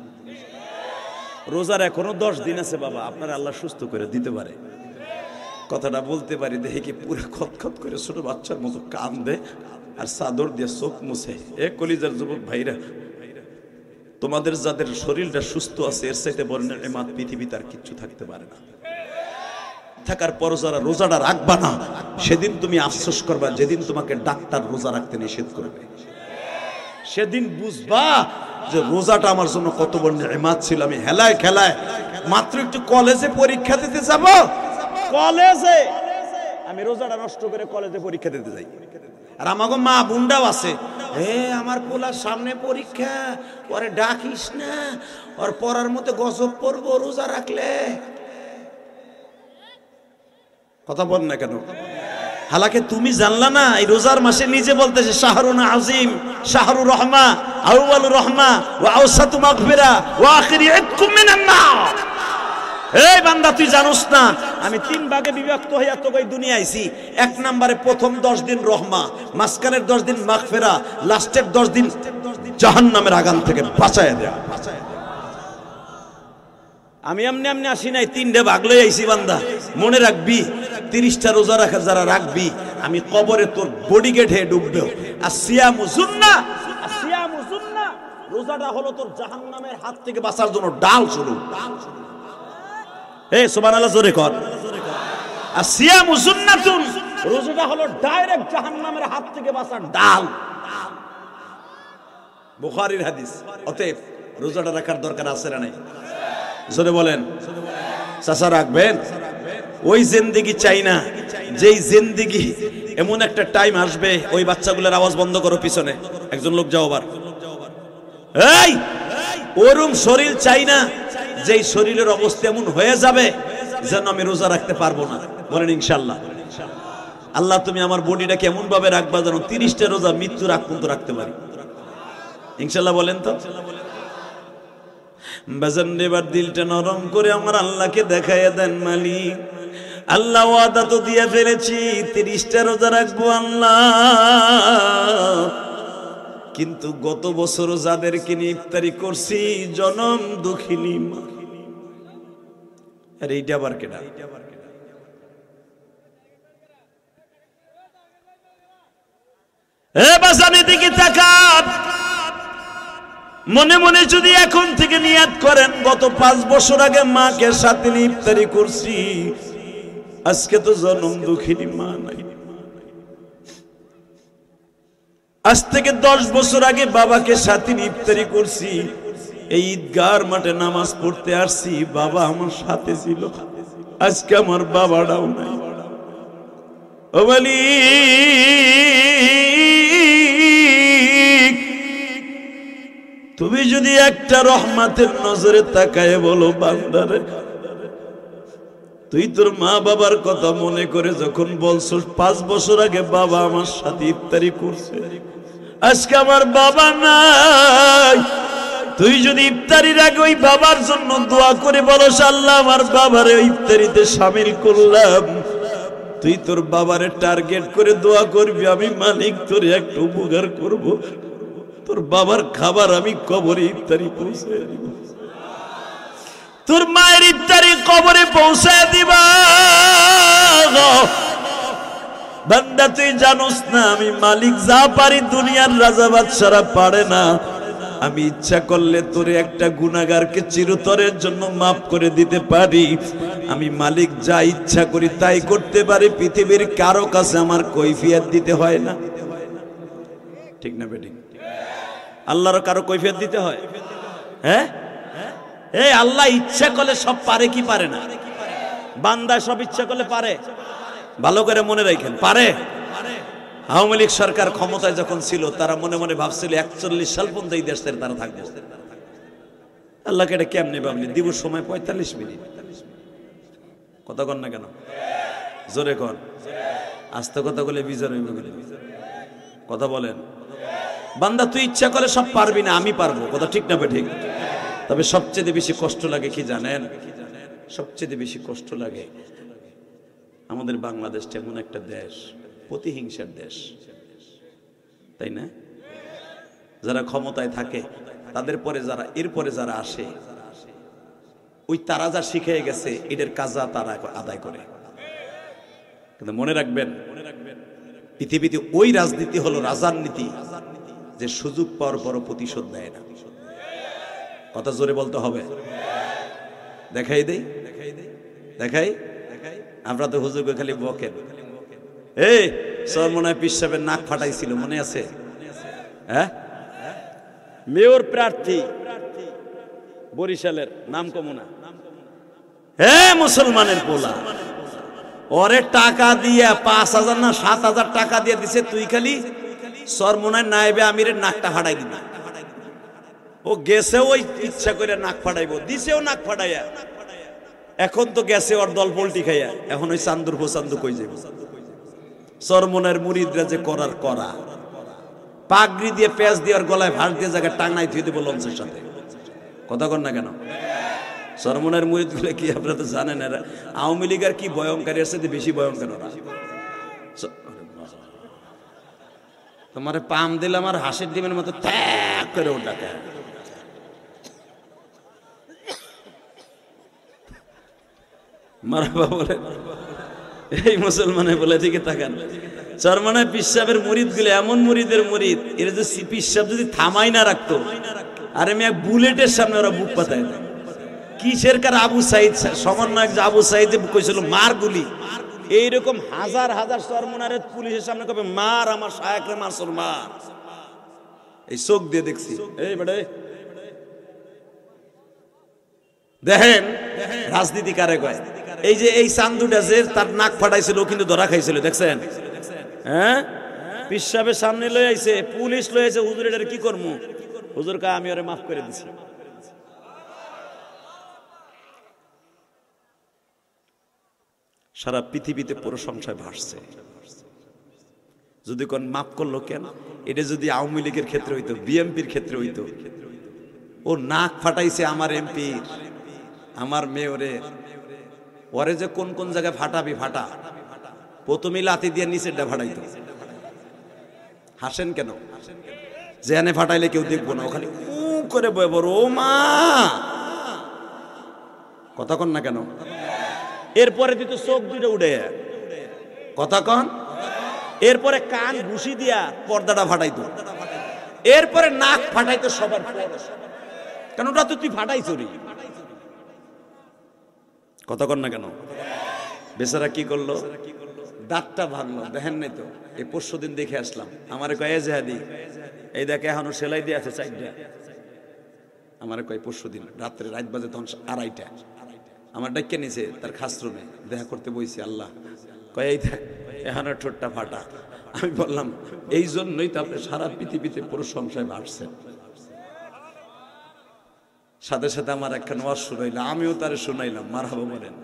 রোজার এখনো 10 দিন আছে বাবা, আপনার আল্লাহ সুস্থ করে দিতে পারে। কথাটা বলতে পারি দেখে কি পুরো খতখত করে ছোট বাচ্চার মতো কান্দে আর চাদর দিয়ে চোখ মুছে। কলিজার যুবক ভাইরা, তোমাদের যাদের শরীরটা সুস্থ আছে, এর চাইতে বড় নেয়ামত পৃথিবীতে আর কিচ্ছু থাকতে পারে না। থাকার পর যারা রোজাটা রাখবা না, সেদিন তুমি আফসোস করবা যেদিন তোমাকে ডাক্তার রোজা রাখতে নিষেধ করবে। সেদিন বুঝবা যে রোজাটা আমার জন্য কত বড় নিয়ামত ছিল। আমি হেলায় খেলায় মাত্র একটু কলেজে পরীক্ষা দিতে যাব, কলেজে আমি রোজাটা নষ্ট করে কলেজে পরীক্ষা দিতে যাই। আর আমাকে মা বুন্ডাও আছে, আমার পোলার সামনে পরীক্ষা, পরে ডাকিস না, ওর পড়ার মতো গজব পড়বো রোজা রাখলে। কথা বল না কেন? হালাকে তুমি জানলা না এই রোজার মাসে নিজে বলতেছে শাহরুন আজিম, শাহরু রহমা, আউয়ালুর রহমা ওয়া আওসাতু মাগফিরা ওয়া আখিরু ইতকুম মিনান নার। এই বান্দা তুই জানোস না আমি 3 ভাগে বিভক্ত হইয়া তোকে দুনিয়া আইছি। 1 নম্বরে প্রথম 10 দিন রহমা, মাঝখানের 10 দিন মাগফিরা, লাস্টের 10 দিন জাহান্নামের আগুন থেকে বাঁচায়া দেয়া। আমি এমনি এমনি আসি নাই, 3টে ভাগ লই আইছি বান্দা। মনে রাখবি 30টা রোজা রাখা যারা রাখবি আমি কবরে তোর বডি গেট হয়ে ডুববে। আর সিয়ামু সুন্নাহ, সিয়ামু সুন্নাহ রোজাটা হলো তোর জাহান্নামের হাত থেকে বাঁচার জন্য ডাল শুরু। এই সুবহানাল্লাহ জোরে কর। আর সিয়ামু সুন্নাতুন রোজাটা হলো ডাইরেক্ট জাহান্নামের হাত থেকে বাঁচার ডাল। বুখারীর হাদিস। অতএব রোজাটা রাখার দরকার আছে না নাই? জোরে বলেন। চাচা রাখবেন? ওই জিন্দেগি চাই না যেই জিন্দেগি এমন একটা টাইম আসবে। ওই বাচ্চাগুলোর আওয়াজ বন্ধ করো, পিছনে একজন লোক যাও আবার। এই ওরম শরীর চাই না যেই শরীরের অবস্থা এমন হয়ে যাবে যেন আমি রোজা রাখতে পারবো না। বলেন ইনশাআল্লাহ। আল্লাহ তুমি আমার বডিটা কেমন ভাবে রাখবা যেন 30টা রোজা মৃত্যুর আগ পর্যন্ত রাখতে পারি। ইনশাআল্লাহ বলেন তো। বাজান এবার দিলটা নরম করে আমার আল্লাহকে দেখাইয়া দেন মালিক। আল্লাহ ওয়াদা তো দিয়ে ফেলেছি 30টা রোজা রাখবো আল্লাহ, কিন্তু গত বছর যাদেরকে নিয়ে ইফতারি করছি জনম দুঃখিনী মা। আরে এইটা আবার কেডা? এ বাজান এদিকে তাকান। মনে মনে যদি এখন থেকে নিয়াত করেন গত 5 বছর আগে মাকে সাথে নিয়ে ইফতারি করছি, আজকে তো জনম দুঃখিনী মা নাই। আজ থেকে 10 বছর আগে বাবাকে সাথে নিয়ে ইফতারি করছি, এই ঈদগাহর মাঠে নামাজ পড়তে আসছি, বাবা আমার সাথে ছিল, আজকে আমার বাবাটাও নাই। ও বলি তুমি যদি একটা রহমতের নজরে তাকায় বলো বান্দারে তুই তোর মা বাবার কথা মনে করে যখন বলছো 5 বছর আগে বাবা আমার সাথে ইফতারি করছে, আজকে আমার বাবা নাই, তুই যদি ইফতারির আগে ওই বাবার জন্য দোয়া করে বলস আল্লাহ আমার বাবারে ইফতারিতে শামিল করলাম, তুই তোর বাবারে টার্গেট করে দোয়া করবি আমি মালিক তোর একটু উপকার করব, তোর বাবার খাবার আমি কবরে ইফতারি পৌঁছায় দিব, তোর মায়ের ইফতারি কবরে পৌঁছায় দিবা। বান্দা তুই জানোস না আমি মালিক যা পারি দুনিয়ার রাজা বাদশারা পারে না। আমি ইচ্ছা করলে তোরে একটা গুনাহগারকে চিরতরের জন্য মাফ করে দিতে পারি। আমি মালিক যা ইচ্ছা করি তাই করতে পারি, পৃথিবীর কারো কাছে আমার কৈফিয়ত দিতে হয় না। ঠিক না বেটি? আল্লাহর কারো কৈফিয়ত দিতে হয়? হ্যাঁ, এই আল্লাহ ইচ্ছা করলে সব পারে কি পারে না? বান্দা সব ইচ্ছা করলে পারে? ভালো করে মনে রাখেন, পারে। আওয়ামী লীগ সরকার ক্ষমতায় যখন ছিল তারা মনে মনে ভাবছিল 41 সাল পর্যন্ত এই দেশের তারা থাকবে। আল্লাহকে এটা কেমনে ভাবলি? দিব সময় 45 মিনিট। কথা কন না কেন? জোরে কন। আস্তে কথা বলে বিজয় হইবে। কথা বলেন। বান্দা তুই ইচ্ছা করে সব পারবি না, আমি পারবো। কথা ঠিক না ঠিক? তবে সবচেয়ে বেশি কষ্ট লাগে কি জানেন? সবচেয়ে বেশি কষ্ট লাগে আমাদের বাংলাদেশটা এমন একটা দেশ, প্রতিহিংসার দেশ, তাই না? যারা ক্ষমতায় থাকে তাদের পরে যারা এরপরে যারা আসে ওই তারা যা শিখে গেছে এদের কাজা তারা আদায় করে। কিন্তু মনে রাখবেন পৃথিবীতে ওই রাজনীতি হলো রাজার নীতি যে সুযোগ পাওয়ার পরও প্রতিশোধ দেয় না। কথা জোরে বলতে হবে। দেখাই দেই, দেখাই। আমরা তো হুজুরকে খালি বকেন। এই সর মনে হয় পীর সাহেবের নাক ফাটাইছিল, মনে আছে? হ্যাঁ, মেয়র প্রার্থী বরিশালের, নাম কমুনা। হ্যাঁ, মুসলমানের পোলা, ওরে টাকা দিয়ে 5,000 না 7,000 টাকা দিয়ে দিছে, তুই খালি সরমনায় নাইবে আমিরের নাকটা ফাটাই দিবি। ও গেছে ওই ইচ্ছা করে নাক ফাটাইব, দিছেও নাক ফাটাইয়া। এখন তো গেছে ওর দল পল্টি খাইয়া, এখন ওই চান্দুর ফোচান্দু কই যাবে। সরমনের মুরিদরা যে করার করা, পাগড়ি দিয়ে পেঁচ দিয়ে ওর গলায় ভাঁজ দিয়ে জায়গায় টাঙাই থুয়ে দেবো লঞ্চের সাথে। কথা কন না কেন? সরমনের মুরিদ গুলো কি আপনারা তো জানেন, এরা আওয়ামী লীগের কি ভয়ঙ্কর, এর সাথে বেশি ভয়ঙ্কর ওরা। তোমার পাম দিলাম আর হাঁসের ডিমের মতো ত্যাগ করে ওটাকে। মারহাবা বলে এই মুসলমানে বলে দিকে তাকান। সরমনে পিসাবের মুরিদ গুলো এমন মুরিদের মুরিদ, এর যে পিসাব যদি থামাই না রাখতো, আরে আমি এক বুলেটের সামনে ওরা বুক পাতায় না। কিসের কার আবু সাইদ সমন্বয়ক যে আবু সাইদ কইছিল মার গুলি, এইরকম হাজার হাজার সরমনারে পুলিশের সামনে কবে মার, আমার শায়েকরে মারছর মার। এই চোখ দিয়ে দেখছি। এই বেড়ে দেখেন রাজনীতি কারে কয়। এই যে এই চান্দুটা যে তার নাক ফাটাইছিল, কিন্তু ধরা খাইছিল, দেখছেন? হ্যাঁ, পিসাবের সামনে লয়ে আইছে, পুলিশ লয়ে আইছে। হুজুর এটার কি করবো? হুজুর কা আমি ওরে মাফ করে দিছি। সারা পৃথিবীতে পুরো সংশয় ভাসছে। যদি কোন মাফ করলো কেন? এটা যদি আওয়ামী লীগের ক্ষেত্রে হইতো, বিএনপির ক্ষেত্রে হইতো, ও নাক ফাটাইছে আমার এমপির, আমার মেয়রের, পরে যে কোন কোন জায়গায় ফাটাবি ফাটা, প্রথমে লাথি দিয়ে নিচেরটা ফাটাইতো। হাসেন কেন? যেখানে ফাটাইলে কেউ দেখবো না, ওখানে উ করে বয়ে বড় ও মা, কথা কন না কেন? এরপরে দিত চোখ দুটো উঠে, কথা কন। এরপরে কান ঘুষি দিয়া পর্দাটা ফাটাইতো, এরপরে নাক ফাটাইতো সবার পর, কেন ওটা তো তুই ফাটাইছ রে। কথা কন না কেন? বেচারা কি করলো? দাঁতটা ভাঙলো, দেখেন নাই তো? এই পরশু দিন দেখে আসলাম, আমার কয় জেহাদি এই দেখে এখনো সেলাই দিয়ে আছে 4টা। আমার কয় পরশু দিন রাত্রে, রাত বাজে তখন 2:30, আমার ডাক্কে নিছে তার খাসরুমে, দেখা করতে বইছি। আল্লাহ কয় এই দেখ এখানে ঠোঁটটা ফাটা। আমি বললাম এই জন্যই তো আপনি সারা পৃথিবীতে পুরো সংশয় বাড়ছেন। সাথে সাথে আমার একখান ওয়াজ শুনাইলাম, আমিও তারে শুনাইলাম, মারহাবা বলেন।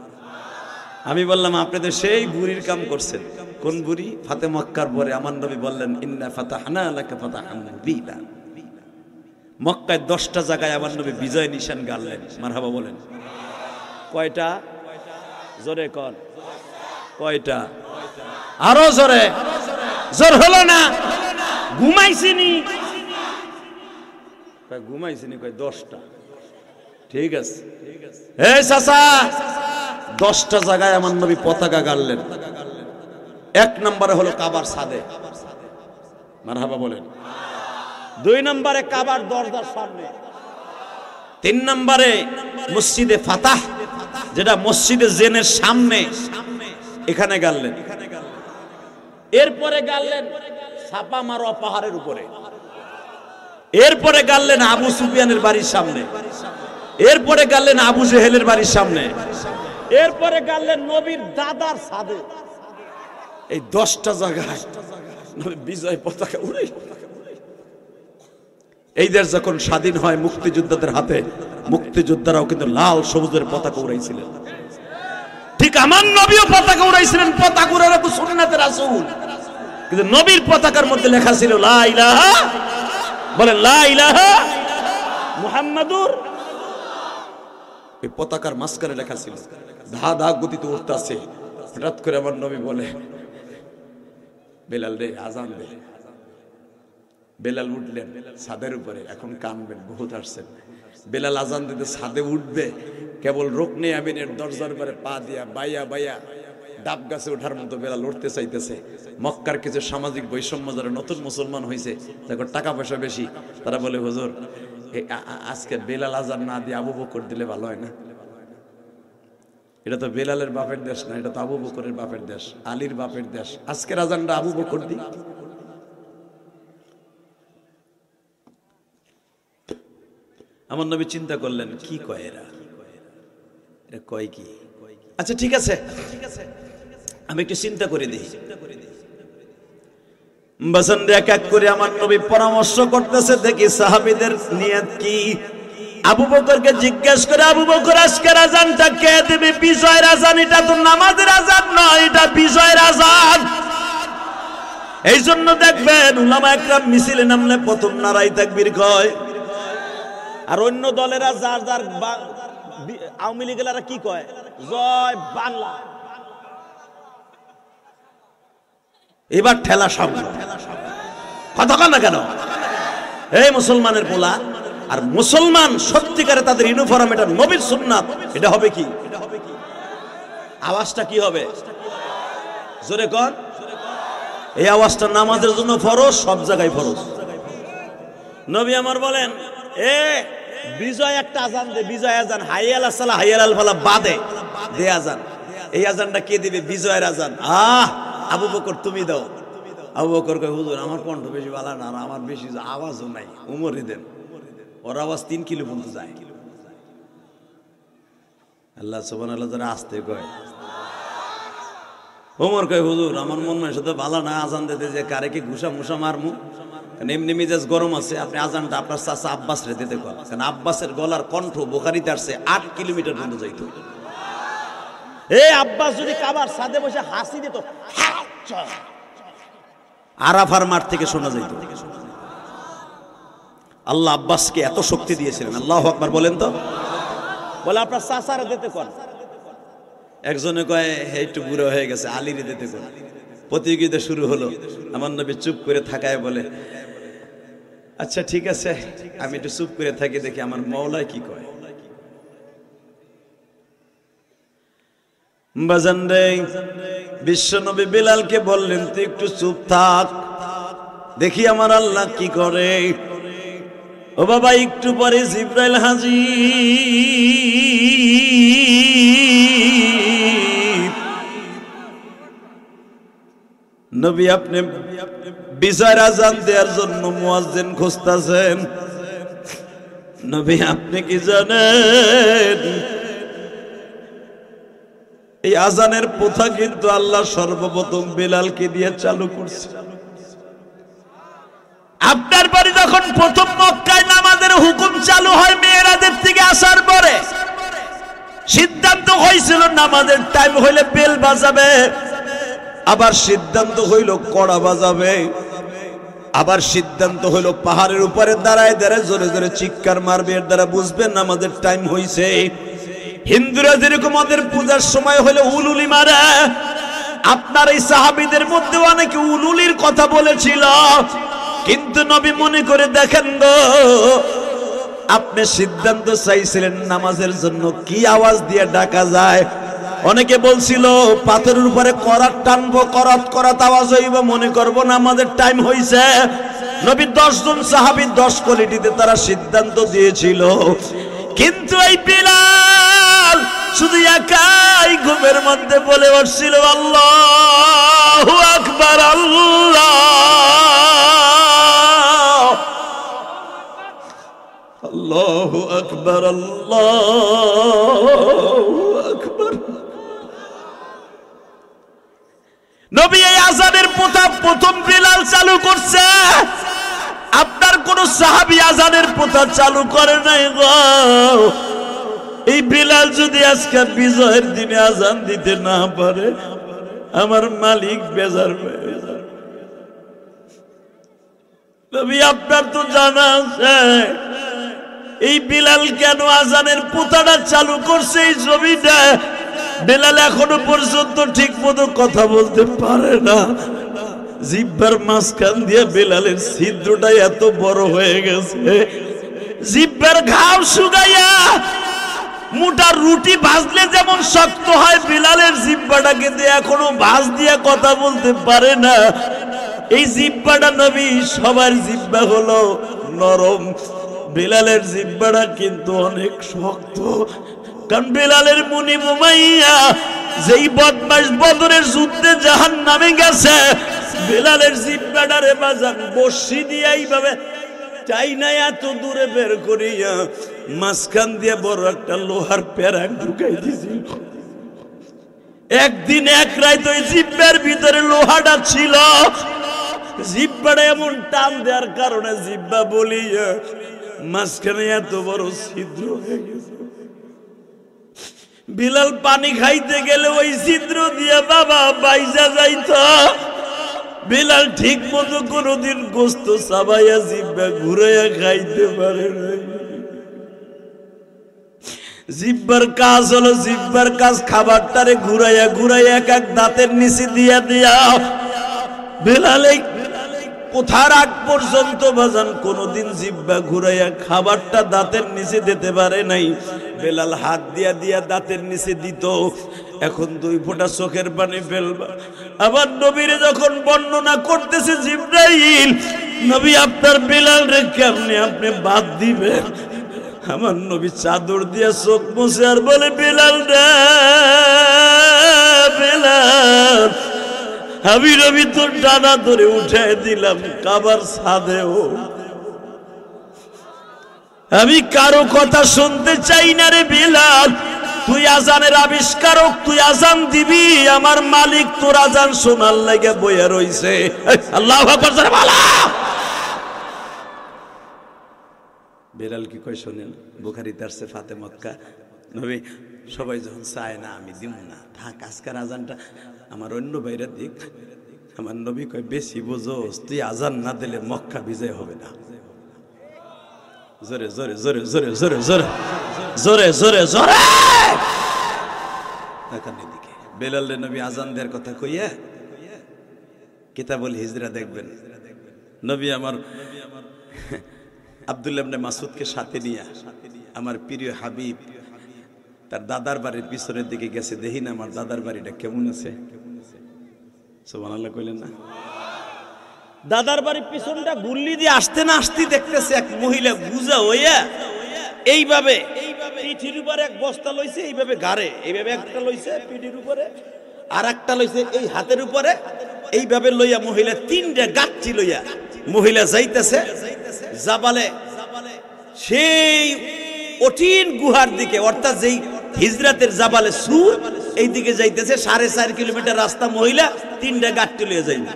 আমি বললাম আপনাদের সেই বুড়ির কাম করছেন। কোন বুড়ি? ফাতে মক্কার পরে আমার নবী বললেন ইন্না ফাতাহনা লাকা ফাতাহান মুবিনা। মক্কায় 10টা জায়গায় আমার নবী বিজয় নিশান গাড়লেন, মারহাবা বলেন। কয়টা? জোরে কন, কয়টা? আরো জোরে, জোর হলো না। ঘুমাইছিনি? ঘুমাইছিনি? কয় 10টা। ঠিক আছে, এই চাচা 10টা জায়গায় আমার নবী পতাকা গাড়লেন। 1 নম্বরে হলো কাবার ছাদে, মারহাবা বলেন। 2 নম্বরে কাবার দরজার সামনে। 3 নম্বরে মসজিদে ফাতাহ, যেটা মসজিদে জেনের সামনে, এখানে গাড়লেন। এরপরে গাড়লেন ছাপা মারোয়া পাহাড়ের উপরে। এরপরে গাড়লেন আবু সুফিয়ানের বাড়ির সামনে। এরপরে গাড়লেন আবু জেহেলের বাড়ির সামনে। এরপরে গাড়লেন নবীর দাদার ছাদে। এই 10টা জায়গায় বিজয় পতাকা উড়ে। এই দেশ যখন স্বাধীন হয় মুক্তিযোদ্ধাদের হাতে, মুক্তিযোদ্ধারাও কিন্তু লাল সবুজের পতাকা উড়াইছিলেন। ঠিক আমার নবীও পতাকা উড়াইছিলেন, পতাকা উড়ানো সুন্নাতে রাসূল। কিন্তু নবীর পতাকার মধ্যে লেখা ছিল লা ইলাহা, বলেন লা ইলাহা মুহাম্মাদুর। এই পতাকার মাঝখানে লেখা ছিল, ধা ধা গতিতে উঠতেছে। হঠাৎ করে আমার নবী বলে বেলাল রে আজান দে। বেলাল উঠলেন ছাদের উপরে, এখন কানবেন, বহুত আসছেন। বেলাল আজান দিতে ছাদে উঠবে, কেবল রুকনে আমিনের দরজার উপরে পা দিয়া বাইয়া বাইয়া ডাব গাছে ওঠার মতো বেলাল উঠতে চাইতেছে। মক্কার কিছু সামাজিক বৈষম্য, যারা নতুন মুসলমান হয়েছে, তারপর টাকা পয়সা বেশি, তারা বলে হুজুর আজকে বেলাল আজান না দিয়ে আবু বকর দিলে ভালো হয় না। এটা তো বেলালের বাপের দেশ না, এটা তো আবু বকরের বাপের দেশ, আলীর বাপের দেশ। আজকের আজানটা আবু বকর দি। আমার নবী চিন্তা করলেন, কি কয় এরা, এটা কয় কি? আচ্ছা ঠিক আছে, আমি একটু চিন্তা করে দিই। বাসনরে এক এক করে আমার নবী পরামর্শ করতেছে, দেখি সাহাবীদের নিয়ত কি। আবু বকরকে জিজ্ঞেস করে, আবু বকর আজকের আজানটা কে দেবে? বিজয়ের আজান, এটা তো নামাজের আজান নয়, এটা বিজয়ের আজান। এই জন্য দেখবেন উলামা একরাম মিছিলে নামলে প্রথম নারাই তাকবীর কয়, আর অন্য দলেরা যার যার আওয়ামী লীগেরা কি কয়? জয় বাংলা। এবার ঠেলা সামনে কথা কন না কেন? এই মুসলমানের পোলা, আর মুসলমান সত্যিকারে তাদের ইউনিফর্ম, এটা নবীর সুন্নাত, এটা হবে কি? আওয়াজটা কি হবে? জোরে কর। এই আওয়াজটা নামাজের জন্য ফরজ, সব জায়গায় ফরজ। নবী আমার বলেন, এ বিজয় একটা আজান দে, বিজয় আজান, হাইয়া আলাস সালাহ হাইয়া আল ফালাহ বাদে দে আজান। এই আজানটা কে দিবে? বিজয়ের আজান। আবু বকর তুমি দাও। আবু বকর কয়, হুজুর আমার কণ্ঠ বেশি ভালো না, আমার বেশি আওয়াজও নাই, উমরে দেন। ওর আওয়াজ 3 কিলো পর্যন্ত যায়। আল্লাহ সুবহানাল্লাহ যারা আসতে কয়, ওমর কয়, হুজুর আমার মন মানে সাথে ভালো না, আজান দিতে যে কারে কি ঘুষা মুসা মারমু, কারণ এমনি মিজাজ গরম আছে। আপনি আজানটা আপনার চাচা আব্বাস রে দিতে কন, কারণ আব্বাসের গলার কণ্ঠ বুখারীতে আসছে 8 কিলোমিটার পর্যন্ত যাইতো। এই আব্বাস যদি কাবার সাদে বসে হাসি দিত, আরাফার মাঠ থেকে শোনা যাইত। আল্লাহ আব্বাসকে এত শক্তি দিয়েছিলেন। আল্লাহু আকবার বলেন তো। বলে আপনার চাচারে দিতে কন। একজনে কয় একটু বুড়ো হয়ে গেছে, আলীরে দিতে কন। প্রতিযোগিতা শুরু হলো। আমার নবী চুপ করে থাকায় বলে, আচ্ছা ঠিক আছে, আমি একটু চুপ করে থাকি, দেখি আমার মাওলা কি কয়। বাজান রে, বিশ্বনবী বিলালকে বললেন, তুই একটু চুপ থাক, দেখি আমার আল্লাহ কি করে। ও বাবা, একটু পরে জিবরাইল হাজির। নবী আপনি বিজয়ের আজান দেওয়ার জন্য মুয়াজ্জিন খুঁজতেছেন। নবী আপনি কি জানেন, এই আজানের প্রথা কিন্তু আল্লাহ সর্বপ্রথম বিলালকে দিয়ে চালু করছে। আপনার বাড়ি যখন প্রথম মক্কায় নামাজের হুকুম চালু হয় মেয়েরাদের থেকে আসার পরে, সিদ্ধান্ত হয়েছিল নামাজের টাইম হইলে বেল বাজাবে, আবার সিদ্ধান্ত হইল কড়া বাজাবে, আবার সিদ্ধান্ত হইল পাহাড়ের উপরে দাঁড়ায় দাঁড়ায় জোরে জোরে চিৎকার মারবে, এর দ্বারা বুঝবেন নামাজের টাইম হয়েছে। হিন্দুরা যেরকম ওদের পূজার সময় হলে উলুলি মারে, আপনার এই সাহাবীদের মধ্যে অনেকে উলুলির কথা বলেছিল, কিন্তু নবী মনে করে দেখেন গো, আপনি সিদ্ধান্ত চাইছিলেন নামাজের জন্য কি আওয়াজ দিয়ে ডাকা যায়। অনেকে বলছিল পাথরের উপরে করাত টানবো, করাত করাত আওয়াজ হইব, মনে করবো না আমাদের টাইম হইছে। নবী 10 জন সাহাবী 10 কোয়ালিটিতে তারা সিদ্ধান্ত দিয়েছিল, কিন্তু এই বিলাল শুধু একাই ঘুমের মধ্যে বলে উঠছিল, আল্লাহু আকবার, আল্লাহু আকবার, আল্লাহু আকবার। নবী এই আযানের প্রথা প্রথম বিলাল চালু করছে, আপনার কোন সাহাবী আযানের প্রথা চালু করে নাই গো। এই বিলাল যদি আজকে বিজয়ের দিনে আযান দিতে না পারে, আমার মালিক বেজার হয়ে যাবে। নবী আপনার তো জানা আছে এই বিলাল কেন আযানের প্রথাটা চালু করছে। এই জমিটা বিলাল এখনো পর্যন্ত ঠিক মতো কথা বলতে পারে না, জিহ্বার মাঝখান দিয়ে বিলালের ছিদ্রটা এত বড় হয়ে গেছে, জিহ্বার ঘাও শুকাইয়া মোটা রুটি ভাজলে যেমন শক্ত হয়, বিলালের জিহ্বাটা কিন্তু এখনো ভাঁজ দিয়ে কথা বলতে পারে না। এই জিহ্বাটা নবী, সবার জিহ্বা হলো নরম, বিলালের জিহ্বাটা কিন্তু অনেক শক্ত। কারণ বিলালের মুনি মুমাইয়া যেই বদমাশ বদরের যুদ্ধে জাহান্নামে গেছে, বিলালের জিহ্বাটারে বাজান বর্শি দিয়ে এইভাবে চাই না এত দূরে বের করিয়া মাঝখান দিয়ে বড় একটা লোহার প্যারাক ঢুকাই দিয়েছিল। একদিন এক রাত ওই জিব্বার ভিতরে লোহাটা ছিল, জিব্বাটা এমন টান দেওয়ার কারণে জিব্বা বলি মাঝখানে এত বড় ছিদ্র হয়ে গেছে। বিলাল পানি খাইতে গেলে ওই ছিদ্র দিয়ে বাবা বাইজা যাইত। বিলাল ঠিক মতো কোনদিন গোস্ত চাবাইয়া জিব্বা ঘুরাইয়া খাইতে পারে নাই। জিব্বার কাজ হলো, জিব্বার কাজ খাবারটারে ঘুরাইয়া ঘুরাইয়া এক এক দাঁতের নিচে দিয়া দিয়া বিলাল কোথার আগ পর্যন্ত বাজান কোনদিন জিব্বা ঘুরাইয়া খাবারটা দাঁতের নিচে দিতে পারে নাই। বেলাল হাত দিয়া দিয়া দাঁতের নিচে দিত। এখন 2 ফোঁটা চোখের পানি ফেলবা। আবার নবীরে যখন বর্ণনা করতেছে জিবরাইল, নবী আপনার বেলাল রে কেমনে আপনি বাদ দিবেন? আমার নবী চাদর দিয়া চোখ মুছে আর বলে বেলাল রে বেলাল, আমি নবী তোর ডানা ধরে উঠাই দিলাম কাবার ছাদেও। আমি কারো কথা শুনতে চাই না রে বেলাল, তুই আজানের আবিষ্কারক, তুই আজান দিবি, আমার মালিক তোর আজান শোনার লাগে বইয়া রইছে। আল্লাহু আকবার জোরে বলো। বেলাল কি কই শুনেন, বুখারীতে আসছে ফাতে মক্কা, নবী সবাই যখন চায় না আমি দিব না, থাক আজকের আজানটা আমার অন্য বাইরে দিক। আমার নবী কয় বেশি বোঝোস, তুই আজান না দিলে মক্কা বিজয় হবে না। জোরে জোরে জোরে জোরে জোরে জোরে জোরে জোরে জোরে দিকে বেলাল নবী আজান দেওয়ার কথা কইয়া কিতাবুল হিজরা দেখবেন। নবী আমার আব্দুল্লাহ ইবনে মাসউদকে সাথে নিয়ে আমার প্রিয় হাবিব তার দাদার বাড়ির পিছনের দিকে গেছে। দেখি না আমার দাদার বাড়িটা কেমন আছে, সুবহানাল্লাহ কইলেন না? দাদার বাড়ির পিছনটা গুল্লি দিয়ে আসতে না আসতে দেখতেছে এক মহিলা গুজা হইয়া এইভাবে পিঠির উপরে এক বস্তা লইছে, এইভাবে ঘাড়ে এইভাবে একটা লইছে পিঠির উপরে, আর একটা লইছে এই হাতের উপরে, এইভাবে লইয়া মহিলা 3টা গাচ্ছি লইয়া মহিলা যাইতেছে জাবালে, সেই কঠিন গুহার দিকে, অর্থাৎ যেই হিজরাতের জাবালে সুর এই দিকে যাইতেছে। 4.5 কিলোমিটার রাস্তা, মহিলা 3টা গাচ্ছি লইয়া যাইবে।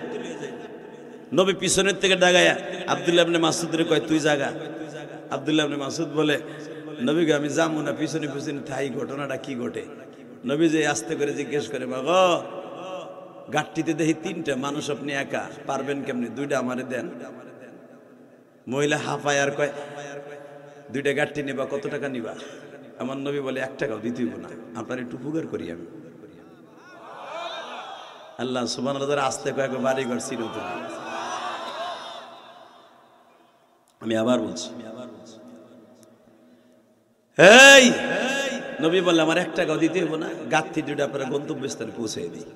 নবী পিছনের থেকে ডাগায়া আব্দুল্লাহ ইবনে মাসউদের কয় তুই জাগা। আব্দুল্লাহ ইবনে মাসউদ বলে নবীকে আমি যাবো না, পিছনে পিছনে থাই, ঘটনাটা কি ঘটে? নবী যে আস্তে করে জিজ্ঞেস করে মা গো গাট্টিতে দেখি 3টা মানুষ, আপনি একা পারবেন কেমনি? 2টা আমারে দেন। মহিলা হাফায় আর কয় 2টা গাট্টি নিবা, কত টাকা নিবা? আমার নবী বলে 1 টাকাও দিতে হইব না, আপনার একটু উপকার করি আমি। আল্লাহ সুবহানাল্লাহ আস্তে কয়েক বাড়ি ঘর ছিল। আমি আবার বলছি, এই নবী বললে আমার 1 টাকাও দিতে হইব না, গাত্তি 2টা আপনারা গন্তব্যস্থানে পৌঁছে দিই।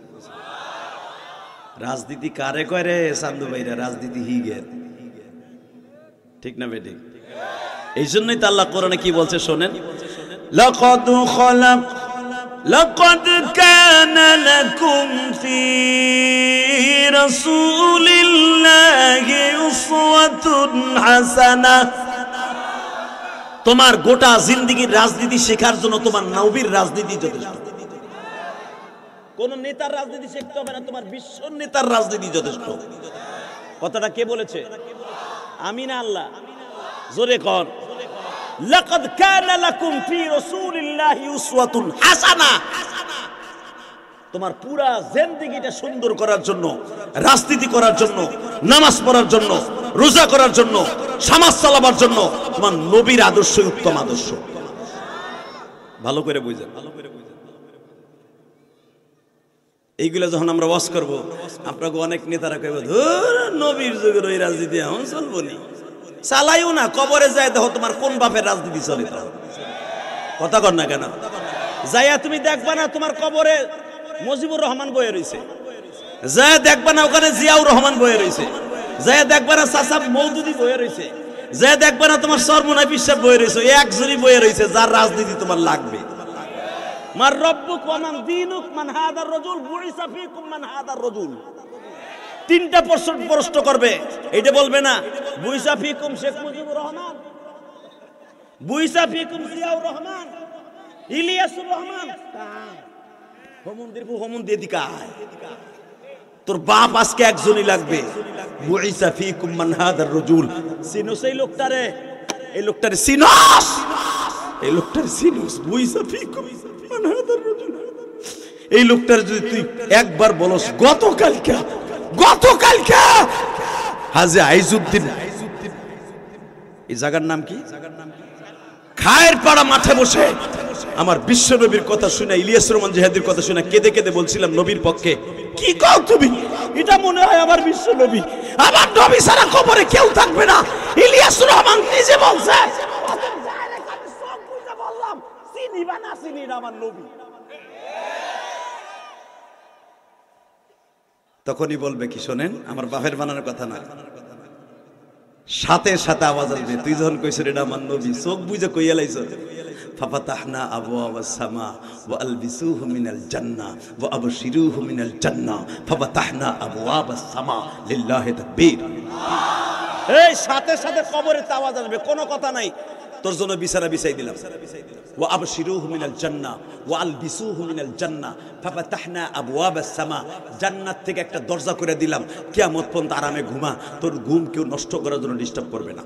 রাজনীতি কারে কয় রে চান্দু ভাইরা? রাজনীতি হিগের, ঠিক না বেঠিক? এই জন্যই তো আল্লাহ কোরআনে কি বলছে শোনেন, لقد كان لكم في رسول الله أسوة حسنة। তোমার গোটা জিন্দেগীর রাজনীতি শেখার জন্য তোমার নবীর রাজনীতি যথেষ্ট। কোন নেতার রাজনীতি শিখতে হবে না, তোমার বিশ্ব নেতার রাজনীতি যথেষ্ট। কথাটা কে বলেছে? আমি না আল্লাহ? জোরে কর, লাকাদ কানা লাকুম ফি রাসূলিল্লাহি উসওয়াতুন হাসানাহ। তোমার পুরা জিন্দেগিটা সুন্দর করার জন্য, রাজনীতি করার জন্য, নামাজ পড়ার জন্য, রোজা করার জন্য, সমাজ চালাবার জন্য তোমার নবীর আদর্শই উত্তম আদর্শ। ভালো করে বুঝেন। এইগুলা যখন আমরা ওয়াজ করব, আপনাকে অনেক নেতারা কইবে ধুর নবীর যুগের ওই রাজনীতি এখন চলবো নি, চালাইও না। কবরে যায় দেখো তোমার কোন বাপের রাজনীতি চলে। কথা কর না কেন? যাইয়া তুমি দেখবা না তোমার কবরে মুজিবুর রহমান বয়ে রয়েছে, যায় দেখবা না ওখানে জিয়াউর রহমান বয়ে রয়েছে, যায় দেখবা না চাচা মওদুদি বয়ে রয়েছে, যায় দেখবা না তোমার সরমুনা বিশ্বাস বয়ে রয়েছে, একজনই বয়ে রয়েছে যার রাজনীতি তোমার লাগবে। মার রব্বুক ওয়া মান দীনুক মান হাদার রাজুল বুইসা ফীকুম মান হাদার রাজুল। 3টা প্রশ্ন করবে, এইটা বলবে না বুইসা ফীকুম শেখ মুজিবুর রহমান, বুইসা ফিকুম জিয়াউর রহমান, ইলিয়াসুর রহমান, হোমন দিয়ে দিকায় তোর বাপ আজকে একজনই লাগবে। বুইসা ফিকুম মান হাদার রাজুল, চিনোস এই লোকটারে? এই লোকটারে চিনোস? এই লোকটারে চিনোস? বুইসা ফিকুম মান হাদার রাজুল, এই লোকটার যদি তুই একবার বলস গতকালকে হাজী আইজউদ্দিন, এই জায়গার নাম কি? খায়ের পাড়া মাঠে বসে আমার বিশ্ব নবীর কথা শুনে, ইলিয়াস রহমান জিহাদির কথা শুনে কেঁদে কেঁদে বলছিলাম নবীর পক্ষে, কি কও তুমি? এটা মনে হয় আমার বিশ্ব নবী, আমার নবী ছাড়া কবরে কেউ থাকবে না। ইলিয়াস রহমান নিজে বলছে, বললাম চিনি বা না চিনি আমার নবী। তখনই বলবে কি, শোনেন আমার বাপের বানানোর কথা না, সাথে সাথে আওয়াজ আসবে, তুই যখন কইছ এটা আমার নবী, চোখ বুঝে কইয়া লাইছ, ফাফাতাহনা আবওয়াবাস সামা ওয়া আলবিসুহু মিনাল জান্নাহ ওয়া আবশিরুহু মিনাল জান্নাহ ফাফাতাহনা আবওয়াবাস সামা, লিল্লাহি তাকবীর। এই সাথে সাথে কবরে আওয়াজ আসবে, কোনো কথা নাই, তোর জন্য বিছানা বিছাই দিলাম। ওয়া আবশিরুহু মিনাল জান্নাহ ওয়া আলবিসুহু মিনাল জান্নাহ ফাফাতাহনা আবওয়াবাস সামা, জান্নাত থেকে একটা দরজা করে দিলাম, কিয়ামত পর্যন্ত আরামে ঘুমা, তোর ঘুম কেউ নষ্ট করার জন্য ডিস্টার্ব করবে না।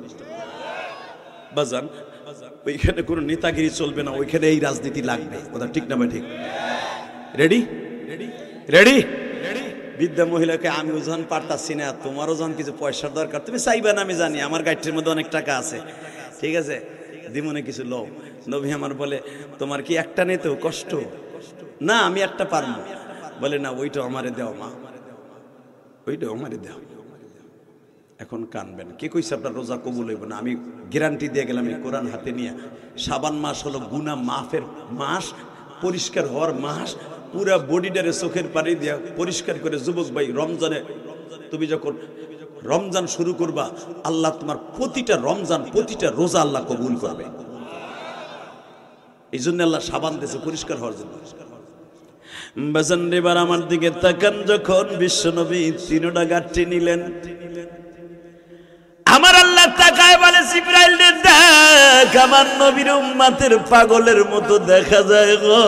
বাজান ওইখানে কোনো নেতাগিরি চলবে না, ওইখানে এই রাজনীতি লাগবে, কথা ঠিক না? ঠিক? Ready ready ready? বিদ্যা মহিলাকে আমি ওজন পারতাছি না, তোমার ওজন কিছু পয়সার দরকার, তুমি চাইবে না আমি জানি, আমার গাড়িটির মধ্যে অনেক টাকা আছে, ঠিক আছে দিমনে কিছু লও। নবী আমার বলে, তোমার কি একটা নেই তো কষ্ট? না আমি একটা পারবো। বলে না, ওইটা আমারে দেও মা, ওইটা আমারে দেও। এখন কানবেন, কে কইছে আপনার রোজা কবুল হইব না? আমি গ্যারান্টি দিয়ে গেলাম, এই কোরআন হাতে নিয়ে। শাবান মাস হলো গুনাহ মাফের মাস, পরিষ্কার হওয়ার মাস, পুরা বডিটারে চোখের পানি দিয়া পরিষ্কার করে। যুবক ভাই, রমজানে তুমি যখন রমজান শুরু করবা, আল্লাহ তোমার প্রতিটা রমজান, প্রতিটা রোজা আল্লাহ কবুল করবে। এই জন্য আল্লাহ সাবান দিয়েছে পরিষ্কার হওয়ার জন্য। বাজান এবার আমার দিকে তাকান, যখন বিশ্বনবী তিনটা গাঁটটি নিলেন, আমার আল্লাহ তাকায় বলে, জিবরাইল রে দেখ, আমার নবীর উম্মতের পাগলের মতো দেখা যায় গো।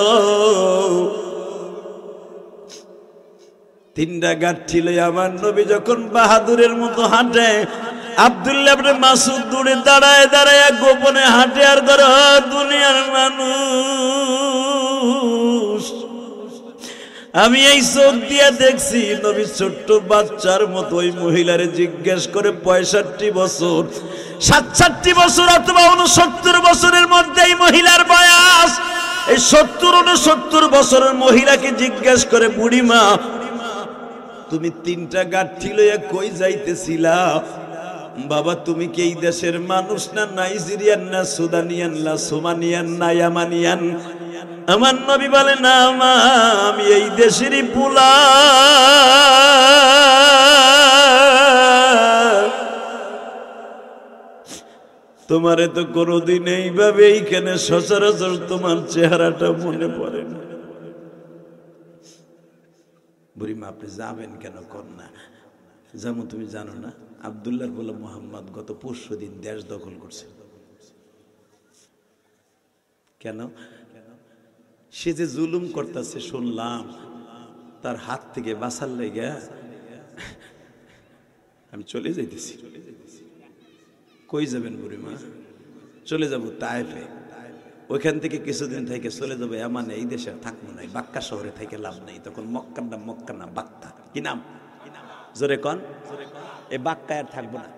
তিনটা গাঁটটি লই আমার নবী যখন বাহাদুরের মতো হাঁটে, আব্দুল্লাহ ইবনে মাসউদ দূরে দাঁড়ায় দাঁড়ায় গোপনে হাঁটে আর ধরে, দুনিয়ার মানুষ, আমি এই চোখ দিয়ে দেখছি নবী ছোট্ট বাচ্চার মতো ওই মহিলারে জিজ্ঞেস করে 65 বছর, 67 বছর অথবা 69 বছরের মধ্যে এই মহিলার বয়স, এই 70-69 বছরের মহিলাকে জিজ্ঞেস করে, বুড়িমা তুমি তিনটা গাঁঠি লইয়া কই যাইতেছিলা? বাবা তুমি কি এই দেশের মানুষ না? নাইজেরিয়ান না সুদানিয়ান না সোমানিয়ান না ইয়ামানিয়ান? আমার নবী বলে, না মা, আমি এই দেশেরই পোলা। তোমারে তো কোনোদিন এইভাবে এইখানে সচরাচর তোমার চেহারাটা মনে পড়ে না। বুড়িমা আপনি যাবেন কেন? কর না। যেমন তুমি জানো না, আব্দুল্লাহর বলে মোহাম্মদ গত 5 দিন দেশ দখল করছে। কেন? সে যে জুলুম করতেছে শুনলাম, তার হাত থেকে বাঁচার লেগে আমি চলে যাইতেছি। কই যাবেন বুড়িমা? চলে যাব তায়েফে, ওইখান থেকে কিছুদিন থেকে চলে যাবো এমানে, এই দেশে থাকবো না, বাক্কা শহরে থেকে লাভ নেই। তখন মক্কার নাম মক্কা না, বাক্কা। কি নাম? জোরে কন। এই বাক্কায় আর থাকবো না।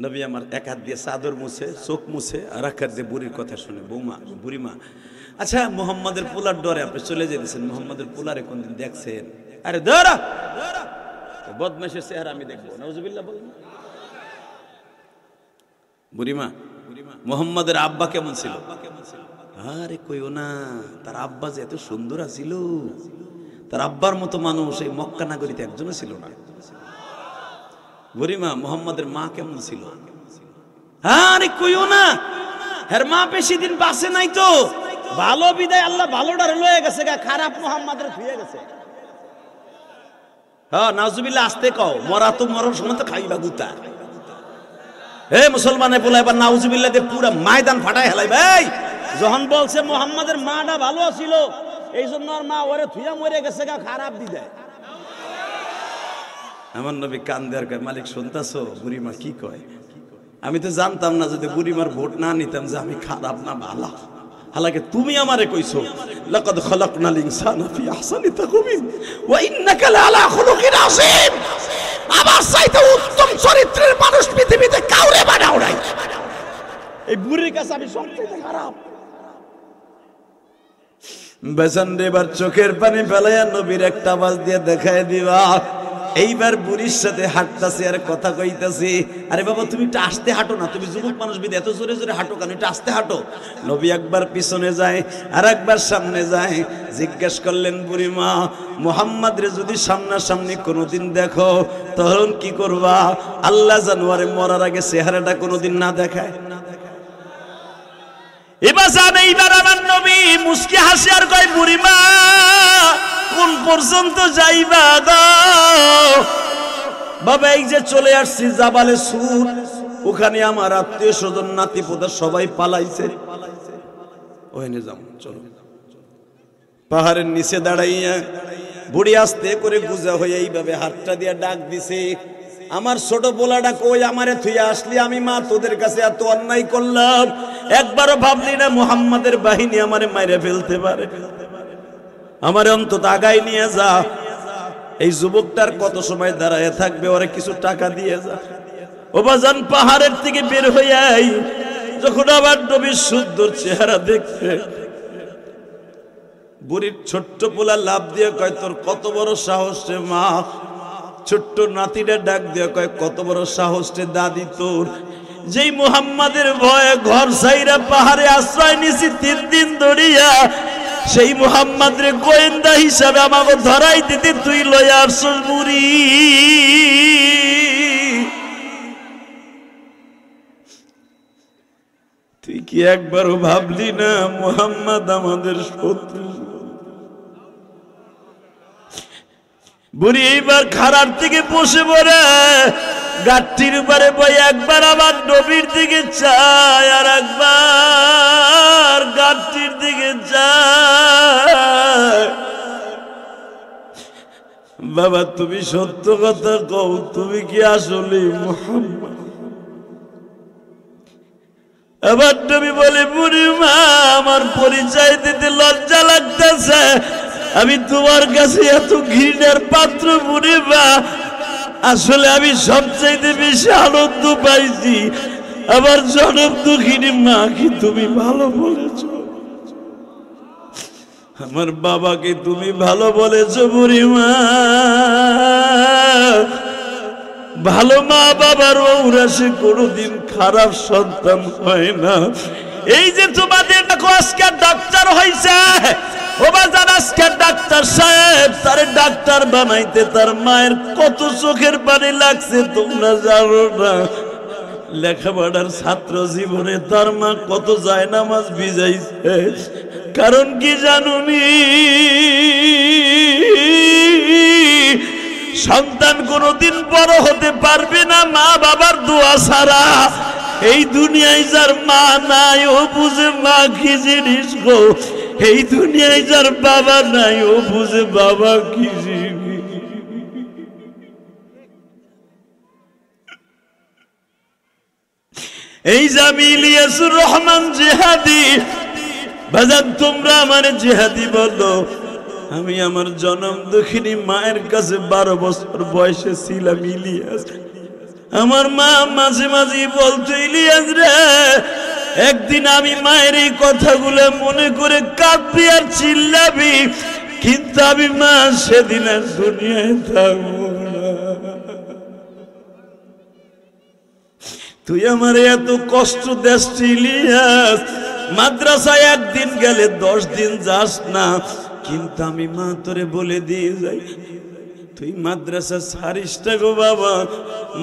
নবী আমার এক হাত দিয়ে চাদর মুছে, চোখ মুছে, আর এক হাত দিয়ে বুড়ির কথা শুনে, বৌমা বুড়িমা, আচ্ছা মোহাম্মদের পোলার ডরে আপনি চলে যেতেছেন, মোহাম্মদের পোলারে কোনদিন দেখছেন? আরে ধরা বদমাশের চেহারা আমি দেখবো, নাউজুবিল্লাহ বলেন। বুড়িমা, মোহাম্মদের আব্বা কেমন ছিল? আরে কইও না, তার আব্বা যে এত সুন্দর ছিল, তার আব্বার মতো মানুষ এই মক্কা নগরীতে একজনও ছিল না। বুড়িমা, মোহাম্মদের মা কেমন ছিল? আরে কইও না, এর মা বেশি দিন বাঁচে নাই তো, ভালো বিদায় আল্লাহ ভালোটারে লয়ে গেছে, খারাপ মোহাম্মদের ধুয়ে গেছে। হ্যাঁ নাউজুবিল্লাহ, আসতে কও, মরা তো মরার সময় তো খাইবা গুতা। এ মুসলমানে বলে এবার নাউজুবিল্লাহ দিয়ে পুরো ময়দান ফাটায় হেলাই ভাই। যখন বলছে মুহাম্মাদের মাটা ভালো ছিল এই জন্য আর মা ওরে থুয়া মরে গেছে গা খারাপ দি দেয়। আমার নবী কান্দে আর কয় মালিক শুনতাছো বুড়িমা কি কয়? আমি তো জানতাম না যদি বুড়িমার ভোট না নিতাম যে আমি খারাপ না ভালো। হালাকে তুমি আমারে কইছো লাকাদ খালাকনাল ইনসানা ফি আহসানি তাকওয়িম ওয়া ইন্নাকা লাআলা খুলুকিন আযীম। আমার চাইতে উত্তম চরিত্রের মানুষ পৃথিবীতে কাউরে বানাও নাই। এই বুড়ির কাছে আমি সবচেয়ে খারাপ। বেজান এবার চোখের পানি ফেলাইয়া নবীর একটা আওয়াজ দিয়ে দেখায় দিবা। এইবার বুড়ির সাথে হাঁটতাছি আর কথা কইতাছি। আরে বাবা তুমি একটু আস্তে হাঁটো না, তুমি যুবক মানুষ বিদে এত জোরে জোরে হাঁটো কেন? একটু আস্তে হাঁটো। নবী একবার পিছনে যায় আর একবার সামনে যায়। জিজ্ঞেস করলেন বুড়িমা মুহাম্মদ রে যদি সামনাসামনি কোনোদিন দেখো তখন কি করবা? আল্লাহ জানুয়ারে মরার আগে চেহারাটা কোনোদিন না দেখায়। এবার জানে এইবার আমার নবী মুস্কি হাসি আর কয় বুড়িমা কোন পর্যন্ত যাইবা গো? বাবা এই যে চলে আসছি জাবালে সুর, ওখানে আমার আত্মীয় স্বজন নাতি পোতা সবাই পালাইছে। ওখানে যাও চলো। পাহাড়ের নিচে দাঁড়াইয়া বুড়ি আস্তে করে গুজা হয়ে এইভাবে হাতটা দিয়ে ডাক দিছে, আমার ছোট পোলাটা কই? আমারে থুইয়া আসলি আমি মা তোদের কাছে এত অন্যায় করলাম, একবারও ভাবলি না মুহাম্মাদের বাহিনী আমারে মাইরে ফেলতে পারে? আমারে অন্তত আগাই নিয়ে যা। এই যুবকটার কত সময় দাঁড়ায় থাকবে, ওরে কিছু টাকা দিয়ে যা। ও বাজান পাহাড়ের থেকে বের হয়ে আই। যখন আবার নবীর সুন্দর চেহারা দেখতে বুড়ির ছোট্ট পোলা লাভ দিয়ে কয় তোর কত বড় সাহস রে মা? ছোট্ট নাতিটা ডাক দিয়ে কয় কত বড় সাহস রে দাদি তোর? যেই মুহাম্মাদের ভয়ে ঘর ছাইরা পাহাড়ে আশ্রয় নিছি 3 দিন ধরিয়া, সেই মুহাম্মদ রে গোয়েন্দা হিসাবে আমাকে ধরাই দিতে তুই লইয়া আসছস বুড়ি। তুই কি একবারও ভাবলি না মুহাম্মদ আমাদের শত্রু? বুড়ি এইবার খাড়ার থেকে বসে পড়ে গাঠটির উপরে বই একবার আমার নবীর দিকে চায় আর একবার গাঠটির দিকে চায়। বাবা তুমি সত্য কথা কও, তুমি কি আসলে মুহাম্মদ? আবার নবী বলে বুড়ি মা আমার পরিচয় দিতে লজ্জা লাগতেছে, আমি তোমার কাছে এত ঘৃণার পাত্র বুড়ি মা। আসলে আমি সবচাইতে বেশি আনন্দ পাইছি আমার জনম দুঃখিনী মা কি তুমি ভালো বলেছ, আমার বাবাকে তুমি ভালো বলেছ বুড়ি মা। ভালো মা বাবার ঔরাসে কোনোদিন খারাপ সন্তান হয় না। এই যে তোমাদের আজকে ডাক্তার হয়েছে, ও বাজার আজকে ডাক্তার সাহেব তারে ডাক্তার বানাইতে তার মায়ের কত চোখের পানি লাগছে তোমরা জানো না। লেখাপড়ার ছাত্র জীবনে তার মা কত জায়নামাজ ভিজাইছে, কারণ কি জানুনি? সন্তান কোনোদিন বড় হতে পারবে না মা বাবার দোয়া ছাড়া। এই দুনিয়ায় যার মা নাই ও বুঝে মা কি জিনিস গো। এই দুনিয়ায় যার বাবা নাই ও বুঝে বাবা কি জিনিস। এই যে আমি ইলিয়াসুর রহমান জিহাদি, বাজান তোমরা আমার জিহাদি বলো। আমি আমার জনম দুঃখিনী মায়ের কাছে 12 বছর বয়সে ছিলাম ইলিয়াস। আমার মা মাঝে মাঝে বলতো ইলিয়াস রে, একদিন আমি মায়ের এই কথাগুলো মনে করে কাঁদবি আর চিল্লাবি, কিন্তু আমি মা সেদিন আর দুনিয়ায় থাকবো না। তুই আমার এত কষ্ট দেশ ইলিয়াস, মাদ্রাসায় একদিন গেলে 10 দিন যাস না, কিন্তু আমি মা তোরে বলে দিয়ে যাই তুই মাদ্রাসা ছাড়িস না গো বাবা।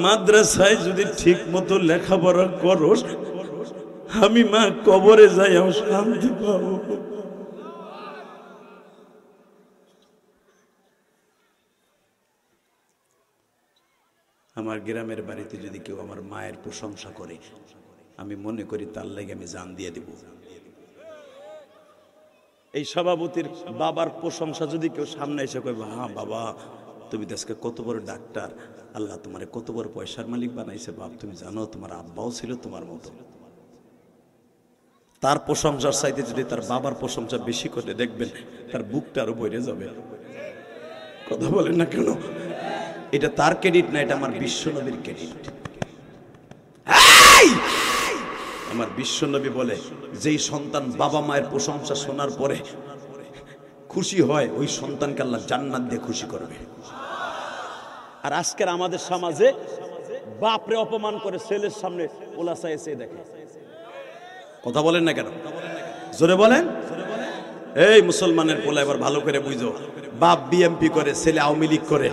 মাদ্রাসায় যদি ঠিক মতো লেখাপড়া করস আমি মা কবরে যাই শান্তি পাবো। আমার আমার গ্রামের বাড়িতে যদি কেউ আমার মায়ের প্রশংসা করে, আমি মনে করি তার লাগে আমি জান দিয়ে দেব। এই সভাপতির বাবার প্রশংসা যদি কেউ সামনে এসে কয়, হ্যাঁ বাবা তুমি তো আজকে কত বড় ডাক্তার, আল্লাহ তোমার কত বড় পয়সার মালিক বানাইছে, বাপ তুমি জানো তোমার আব্বাও ছিল তোমার মতো, তার প্রশংসার চাইতে যদি তার বাবার প্রশংসা বেশি করে, দেখবেন তার বুকটা আরো বইরে যাবে। কথা বলেন না কেন? এটা তার ক্রেডিট না, এটা আমার বিশ্বনবীর ক্রেডিট। আমার বিশ্বনবী বলে, যেই সন্তান বাবা মায়ের প্রশংসা শোনার পরে খুশি হয়, ওই সন্তানকে আল্লাহ জান্নাত দিয়ে খুশি করবে। আর আজকের আমাদের সমাজে বাপরে অপমান করে ছেলের সামনে ওলা চাইছে দেখে। কথা বলেন না কেন? জোরে বলেন। এই মুসলমানের পোলা এবার ভালো করে বুঝো, বাপ বিএমপি করে, ছেলে আওয়ামী লীগ করে,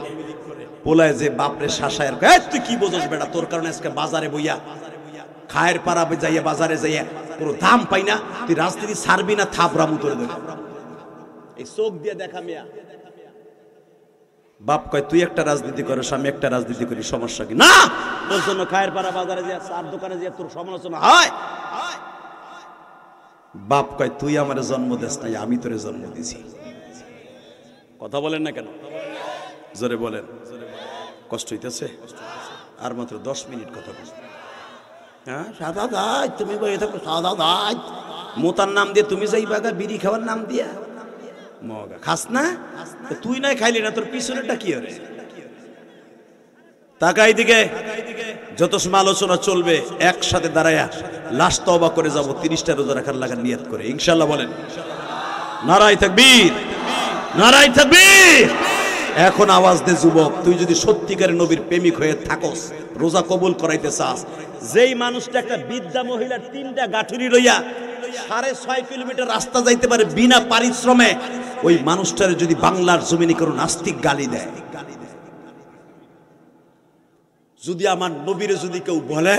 পোলায় যে বাপরে শাসায়, তুই কি বোঝস বেটা, তোর কারণে আজকে বাজারে বইয়া খায়ের পাড়া যাইয়া বাজারে যাইয়া কোনো দাম পাই না, তুই রাজনীতি ছাড়বি না, থাপরামু তোরে দেবে। এই চোখ দিয়ে দেখা মিয়া। বাপ কয় তুই একটা রাজনীতি করিস, আমি একটা রাজনীতি করি, সমস্যা কি? না, তোর জন্য খায়ের পাড়া বাজারে যাইয়া চার দোকানে যাইয়া তোর সমালোচনা হয়। বাপ কয় তুই আমার জন্ম দিস নাই, আমি তোরে জন্ম দিছি। কথা বলেন না কেন? জোরে বলেন। কষ্ট হইতেছে? আর মাত্র 10 মিনিট কথা বল। হ্যাঁ, সাদা দাই তুমি বলে থাকো, সাদা দাই মোতার নাম দিয়ে তুমি যাই বাগা বিড়ি খাওয়ার নাম দিয়া মগা খাস না, তুই নাই খাইলি না, তোর পিছনেরটা কি হবে? তাকাই দিকে যত সমালোচনা চলবে একসাথে দাঁড়ায়া লাশ তওবা করে যাব, 30টা রোজা রাখার লাগা নিয়ত করে, ইনশাআল্লাহ বলেন নারায়ে তাকবীর, নারায়ে তাকবীর। এখন আওয়াজ দে যুবক, তুই যদি সত্যিকারের নবীর প্রেমিক হয়ে থাকস, রোজা কবুল করাইতে চাস, যেই মানুষটা একটা বৃদ্ধা মহিলার 3টা গাঠুরি লইয়া 6.5 কিলোমিটার রাস্তা যাইতে পারে বিনা পারিশ্রমে, ওই মানুষটার যদি বাংলার জমিনে কোনো নাস্তিক গালি দেয়, যদি আমার নবীর যদি কেউ বলে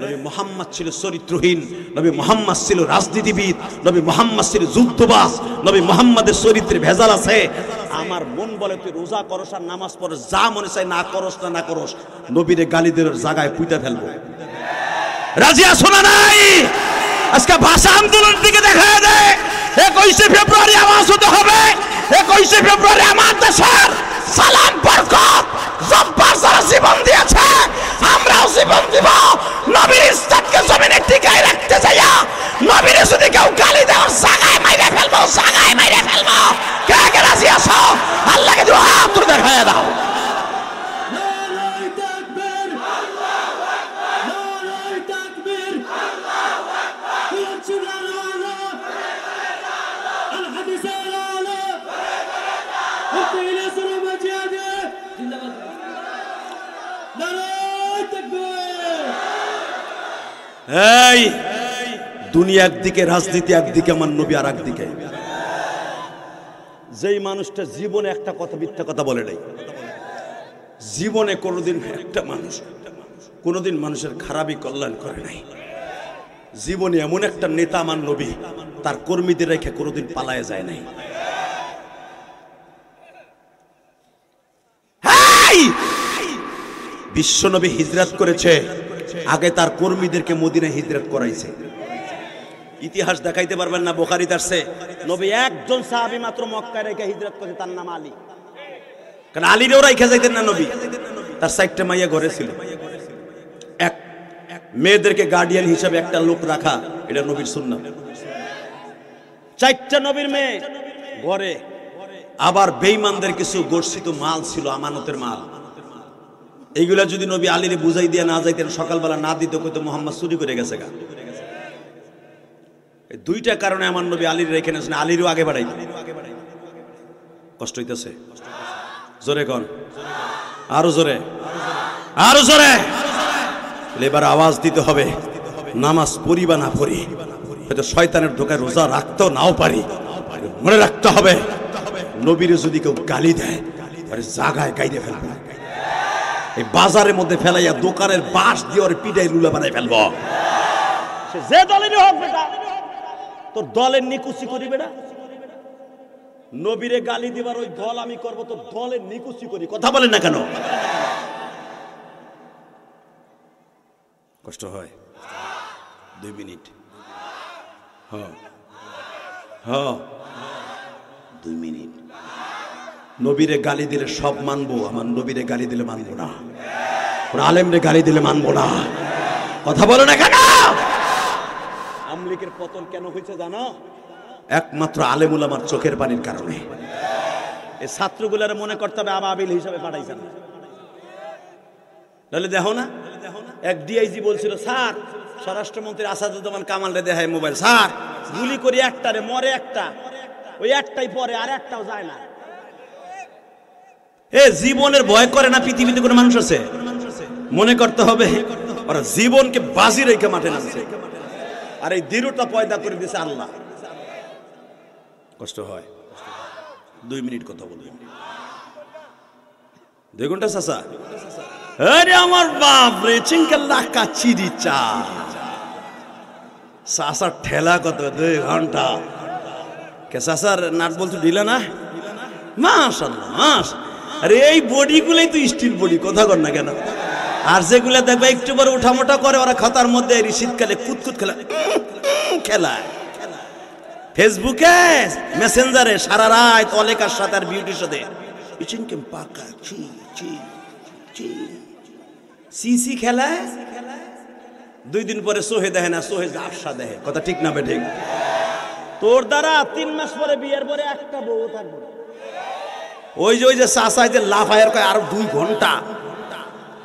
নবী মুহাম্মদ ছিল চরিত্রহীন, নবী মুহাম্মদ ছিল রাজনীতিবিদ, নবী মুহাম্মদ ছিল যুদ্ধবাজ, নবী মুহাম্মদের চরিত্রে ভেজাল আছে, আমার মন বলে তুই রোজা করস আর নামাজ পড়স, যা মনে চাই না করস না না করস, নবীরে গালি দেওয়ার জায়গায় পুইতা ফেলবো। রাজি আছো না নাই? আজকে ভাষা আন্দোলন দিকে দেখা দেয়। 21শে ফেব্রুয়ারি আওয়াজ হতে হবে। 21শে ফেব্রুয়ারি আমার দেশের সালাম বরকত জব্বার যারা জীবন দিয়েছে, আমরাও জীবন দিব নবীর ইজ্জতকে জমিনে টিকায় রাখতে চাইয়া। নবীর যদি কেউ গালি দেওয়ার জায়গায় মাইরে ফেলবো, জায়গায় মাইরে ফেলবো। কে কে রাজি আছো? আল্লাহকে দুই হাত তুলে দেখায় দাও। এই দুনিয়া একদিকে, রাজনীতি একদিকে, আমার নবী আর একদিকে। যেই মানুষটা জীবনে একটা কথা মিথ্যা কথা বলে নাই, জীবনে কোনোদিন একটা মানুষ কোনোদিন মানুষের খারাপই কল্যাণ করে নাই, জীবনে এমন একটা নেতা আমার নবী, তার কর্মীদের রেখে কোনোদিন পালায় যায় নাই। বিশ্বনবী হিজরত করেছে, আগে তার কর্মীদেরকে মদিনায় হিজরত করাইছে। ইতিহাস দেখাইতে পারবেন না, বুখারীতে আসছে নবী একজন সাহাবী মাত্র মক্কায় রেখে হিজরত করেছে, তার নাম আলী। কারণ আলীরও রাইখা যাইতেন না নবী, তার 4টা মাইয়া ঘরে ছিল। এক মেয়েদেরকে গার্ডিয়ান হিসাবে একটা লোক রাখা, এটা নবীর সুন্নাত। 4টা নবীর মেয়ে ঘরে। আবার বেঈমানদের কিছু গর্ষিত মাল ছিল, আমানতের মাল, এইগুলা যদি নবী আলীরে বুঝাই দিয়ে না যাইতেন, সকালবেলা না দিতে কইতো মুহাম্মদ চুরি করে গেছে গা। এই 2টা কারণে আমার নবী আলীর রেখে নেছেন, আলীরও আগে বাড়াইতেন। কষ্ট হইতেছে? জোরে কোন, আরো জোরে, আরো জোরে। এবার আওয়াজ দিতে হবে, নামাজ পড়ি বা না পড়ি, হয়তো শয়তানের ধোকায় রোজা রাখতেও নাও পারি, মনে রাখতে হবে নবীরে যদি কেউ গালি দেয়, জাগায় গাইতে ফেলবে, এই বাজারের মধ্যে ফেলাইয়া দোকানের বাঁশ দিয়ে ওর পিঠাই লুলা বানাই ফেলবো। যে দলেরই হোক বেটা, তোর দলের নিকুচি করি বেটা। নবীরে গালি দিবার ওই দল আমি করবো, তোর দলের নিকুচি করি। কথা বলেন না কেন? কষ্ট হয় 2 মিনিট। 2 মিনিট। নবীরে গালি দিলে সব মানবো, আমার নবীরে গালি দিলে মানবো না, আলেমরে গালি দিলে মানবো না। কথা বলো না কেন? আমলিকের পতন কেন হয়েছে জানো? একমাত্র আলেমুল আমার চোখের পানির কারণে। এই ছাত্রগুলার মনে করতে হবে আবাবিল হিসাবে পাঠাইছেন, তাহলে দেখো না এক ডিআইজি বলছিল, স্যার স্বরাষ্ট্রমন্ত্রী আসাদুজ্জামান কামালরে দেখায় মোবাইল, স্যার গুলি করি একটারে মরে একটা, ওই একটাই পরে আর একটাও যায় না। এ জীবনের ভয় করে না পৃথিবীতে কোনো মানুষ আছে? মনে করতে হবে ওরা জীবনকে বাজি রেখে মাঠে নামছে, আর এই দৃঢ়তা পয়দা করে দিয়েছে আল্লাহ। কষ্ট হয়। 2 মিনিট কথা বলবেন। 2 ঘন্টা চাচা? আরে আমার বাপ রে, চিঙ্কাল্লা কাচিরি চা চাচার ঠেলা কত 2 ঘন্টা। কে চাচার নাট বলতে দিলে না? মাশাআল্লাহ। আরে এই বডি গুলাই তো স্টিল বডি, কথা কর না কেন? আর যেগুলা দেখবে একটু পরে উঠামোটা করে, ওরা খাতার মধ্যে শীতকালে কুতকুত খেলায় ফেসবুকে মেসেঞ্জারে সারা রাত অলেকার সাথে আর বিউটির সাথে পাকা সিসি খেলায়। 2 দিন পরে সোহে দেখে না, সোহে আফসা দেখে। কথা ঠিক না বে? ঠিক। তোর দ্বারা 3 মাস পরে বিয়ের পরে একটা বউ থাকবে। ওই যে চাষায় যে লাফায়ের কয় আরো 2 ঘন্টা,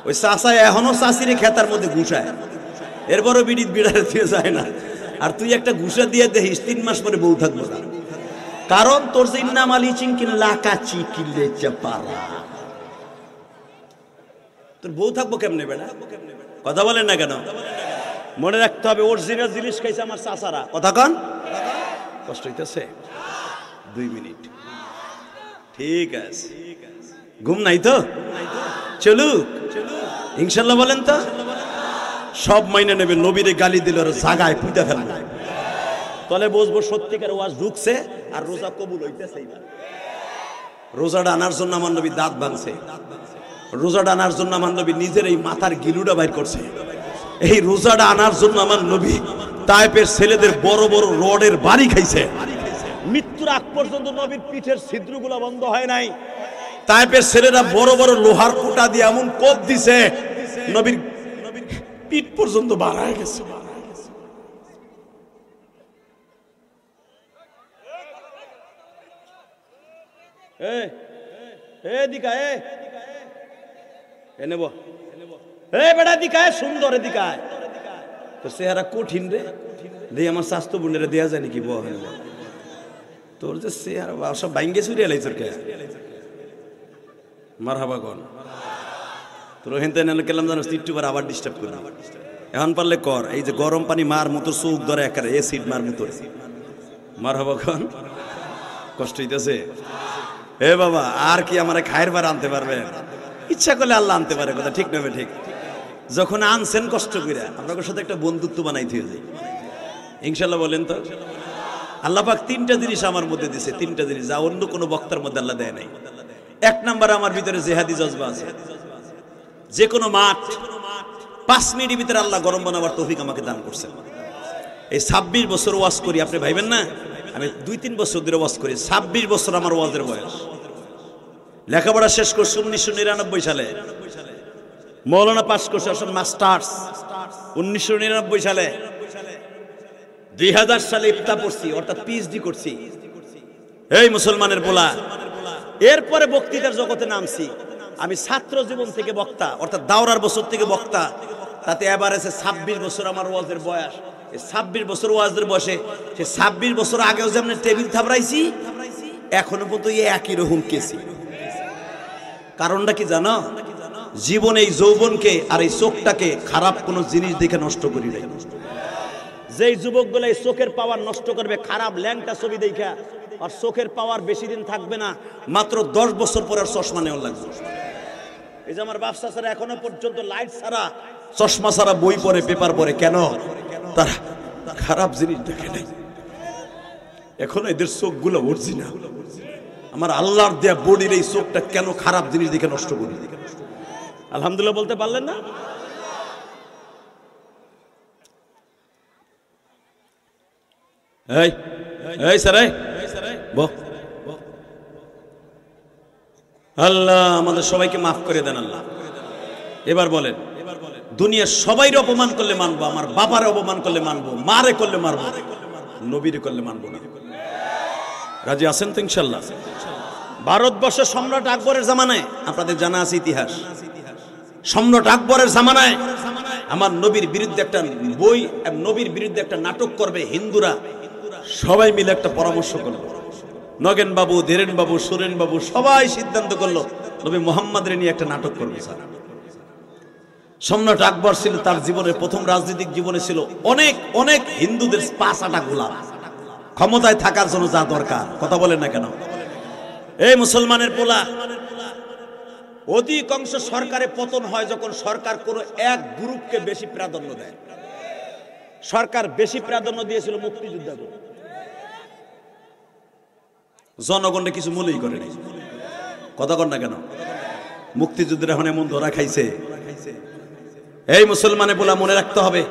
ওই চাষায় এখনো চাষিরে খেতার মধ্যে ঘুষায়, এরপরও বিড়ারে দিয়ে যায় না। আর তুই একটা ঘুষা দিয়ে দেখিস 3 মাস পরে বউ থাকবো না, কারণ তোর যে নাম আলী চিংকিন লাকাচি কিলে চাপারা, তোর বউ থাকবো কেমনে বেড়া? কথা বলেন না কেন? মনে রাখতে হবে অরিজিনাল জিনিস খাইছে আমার চাচারা। কথা কন? কষ্ট হইতেছে? 2 মিনিট। ঠিক আছে, ঘুম নাই তো? চলুক ইনশাল্লাহ। বলেন তো, সব মাইনে নেবে। নবীরে গালি দিল জাগায় পুঁতে ফেলবে, তাহলে বুঝবো সত্যিকার ওয়াজ ঢুকছে আর রোজা কবুল হইতেছে। রোজাটা আনার জন্য আমার নবী দাঁত ভাঙছে, রোজাটা আনার জন্য আমার নবী নিজের এই মাথার গিলুটা বাইর করছে। এই রোজাটা আনার জন্য আমার নবী তায়েফের ছেলেদের বড় বড় রডের বাড়ি খাইছে। মৃত্যুর আগ পর্যন্ত নবীর পিঠের ছিদ্রগুলো বন্ধ হয় নাই। তায়েফের ছেলেরা বড় বড় লোহার কুটা দিয়ে এমন কোপ দিছে, নবীর পিঠ পর্যন্ত বার হয়ে গেছে। সুন্দর এদিকায় তোর চেহারা কঠিন রে, দিয়ে আমার স্বাস্থ্য বোনের দেয়া যায় নাকি? তোর যে চেহারা সব বাইঙ্গে চুরি এলাই তোর কে মার হাবা কন তোর হেনতে গেলাম জানো, একটু আবার ডিস্টার্ব করি। এখন পারলে কর, এই যে গরম পানি মার মতো চোখ ধরে একারে এসিড মার মতো মার হাবা কন। কষ্ট হইতেছে? এ বাবা, আর কি আমার খায়ের বার আনতে পারবেন? ইচ্ছা করলে আল্লাহ আনতে পারে। কথা ঠিক নেবে? ঠিক। যখন আনছেন কষ্ট করে, আপনাদের সাথে একটা বন্ধুত্ব বানাইতে হয়ে ইনশাল্লাহ। বলেন তো, আল্লাহ পাক 3টা জিনিস আমার মধ্যে দিছে, 3টা জিনিস যা অন্য কোনো বক্তার মধ্যে আল্লাহ দেয় নাই। 1 নাম্বার, আমার ভিতরে জেহাদি জজবা আছে। যে কোনো মাঠ 5 মিনিটের ভিতরে আল্লাহ গরম বানাবার তৌফিক আমাকে দান করছেন। এই 26 বছর ওয়াজ করি, আপনি ভাইবেন না আমি 2-3 বছর ধরে ওয়াজ করি। 26 বছর আমার ওয়াজের বয়স। লেখাপড়া শেষ করছি 1999 সালে, মৌলানা পাস করছি, আসলে মাস্টার্স 1999 সালে। 2000 সালে ইফতা পড়ছি, অর্থাৎ পিএইচডি করছি। এই মুসলমানের পোলা, এরপরে বক্তৃতার জগতে নামছি। আমি ছাত্র জীবন থেকে বক্তা, অর্থাৎ দাওরার বছর থেকে বক্তা, তাতে এভারেজে 26 বছর আমার ওয়াজের বয়স। এই 26 বছর ওয়াজের বয়সে, সে 26 বছর আগেও যেমন টেবিল থাবড়াইছি, এখনো পর্যন্ত একই রকম কেছি। কারণটা কি জানো? জীবন এই যৌবনকে আর এই চোখটাকে খারাপ কোনো জিনিস দেখে নষ্ট করি নাই। যেই যুবকগুলো এই চোখের পাওয়ার নষ্ট করবে খারাপ ল্যাংটা ছবি দেখা, আর চোখের পাওয়ার বেশি দিন থাকবে না, মাত্র 10 বছর পরে আর চশমা নেওয়ার লাগবে। এই যে আমার বাপসা ছাড়া এখনো পর্যন্ত লাইট ছাড়া, চশমা ছাড়া বই পড়ে, পেপার পড়ে। কেন? তারা খারাপ জিনিস দেখে নাই। এখনো এদের চোখগুলো অরিজিনাল। আমার আল্লাহর দেয়া বডির এই চোখটা কেন খারাপ জিনিস দেখে নষ্ট করি? আলহামদুলিল্লাহ বলতে পারলেন না? এই এই স্যার বল। আল্লাহ আমাদের সবাইকে মাফ করে দেন আল্লাহ। এবার বলেন, দুনিয়ার সবাই অপমান করলে মানবো, আমার বাবারে অপমান করলে মানবো, মারে করলে মারবো, নবীরে করলে মানবো না। রাজি আছেন তো ইনশাল্লাহ? ভারতবর্ষের সম্রাট আকবরের জামানায়, আপনাদের জানা আছে ইতিহাস, সম্রাট আকবরের জামানায় আমার নবীর বিরুদ্ধে একটা বই, নবীর বিরুদ্ধে একটা নাটক করবে হিন্দুরা, সবাই মিলে একটা পরামর্শ করলো। নগেন বাবু, ধীরেন বাবু, সুরেন বাবু সবাই সিদ্ধান্ত করলো নবী মুহাম্মদের নিয়ে একটা নাটক করবে। স্যার, সম্রাট আকবর ছিল, তার জীবনের প্রথম রাজনৈতিক জীবনে ছিল অনেক অনেক হিন্দুদের পাঁচাটা গোলাম, ক্ষমতায় থাকার জন্য যা দরকার। কথা বলেন না কেন? এই মুসলমানের পোলা, অধিকাংশ সরকারে পতন হয় যখন সরকার কোনো এক গ্রুপকে বেশি প্রাধান্য দেয়। সরকার বেশি প্রাধান্য দিয়েছিল মুক্তিযোদ্ধাকে, জনগণে কিছু মূল্যই করে নাই। কথা কর না কেন? মুক্তিযুদ্ধের এখন এমন ধরা খাইছে। এই মুসলমানে বলা মনে রাখতে হবে,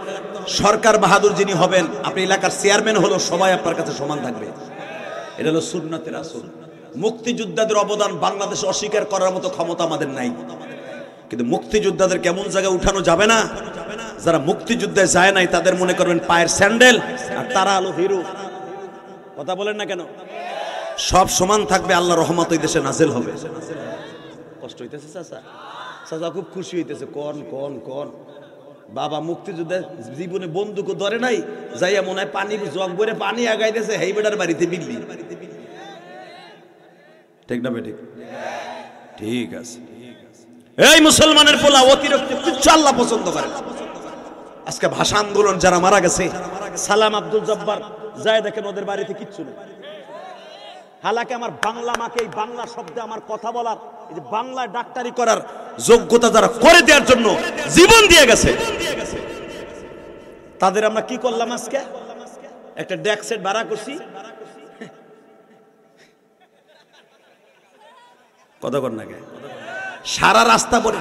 সরকার বাহাদুর যিনি হবেন, আপনি এলাকার চেয়ারম্যান হলো সবাই আপনার কাছে সমান থাকবে। এটা হলো সুন্নাতের রাসূল। মুক্তিযোদ্ধাদের অবদান বাংলাদেশে অস্বীকার করার মতো ক্ষমতা আমাদের নাই, কিন্তু মুক্তিযোদ্ধাদের কেমন জায়গায় উঠানো যাবে না। যারা মুক্তিযুদ্ধে যায় নাই তাদের মনে করবেন পায়ের স্যান্ডেল, আর তারা হলো হিরো। কথা বলেন না কেন? সব সমান থাকবে, আল্লাহ রহমত এই দেশে নাজিল হবে। কষ্ট হইতেছে চাচা? চাচা খুব খুশি হইতেছে। কোন কোন কোন বাবা মুক্তিযুদ্ধে জীবনে বন্দুকও ধরে নাই, যাইয়া মনে হয় পানি জগ ভরে পানি আগাইতেছে হেই বেটার বাড়িতে বিল্লি। ঠিক না বেঠিক? ঠিক আছে। এই মুসলমানের পোলা অতিরিক্ত কিচ্ছু আল্লাহ পছন্দ করে না। আজকে ভাষা আন্দোলন যারা মারা গেছে, সালাম আব্দুল জব্বার যায় দেখেন ওদের বাড়িতে কিচ্ছু নেই। হালাকে আমার বাংলা মাকে এই বাংলা শব্দে আমার কথা বলার, এই যে বাংলায় ডাক্তারি করার যোগ্যতা যারা করে দেওয়ার জন্য জীবন দিয়ে গেছে, তাদের আমরা কি করলাম? আজকে একটা ডেস্ক সেট ভাড়া করছি, কত কর না গে সারা রাস্তা পরে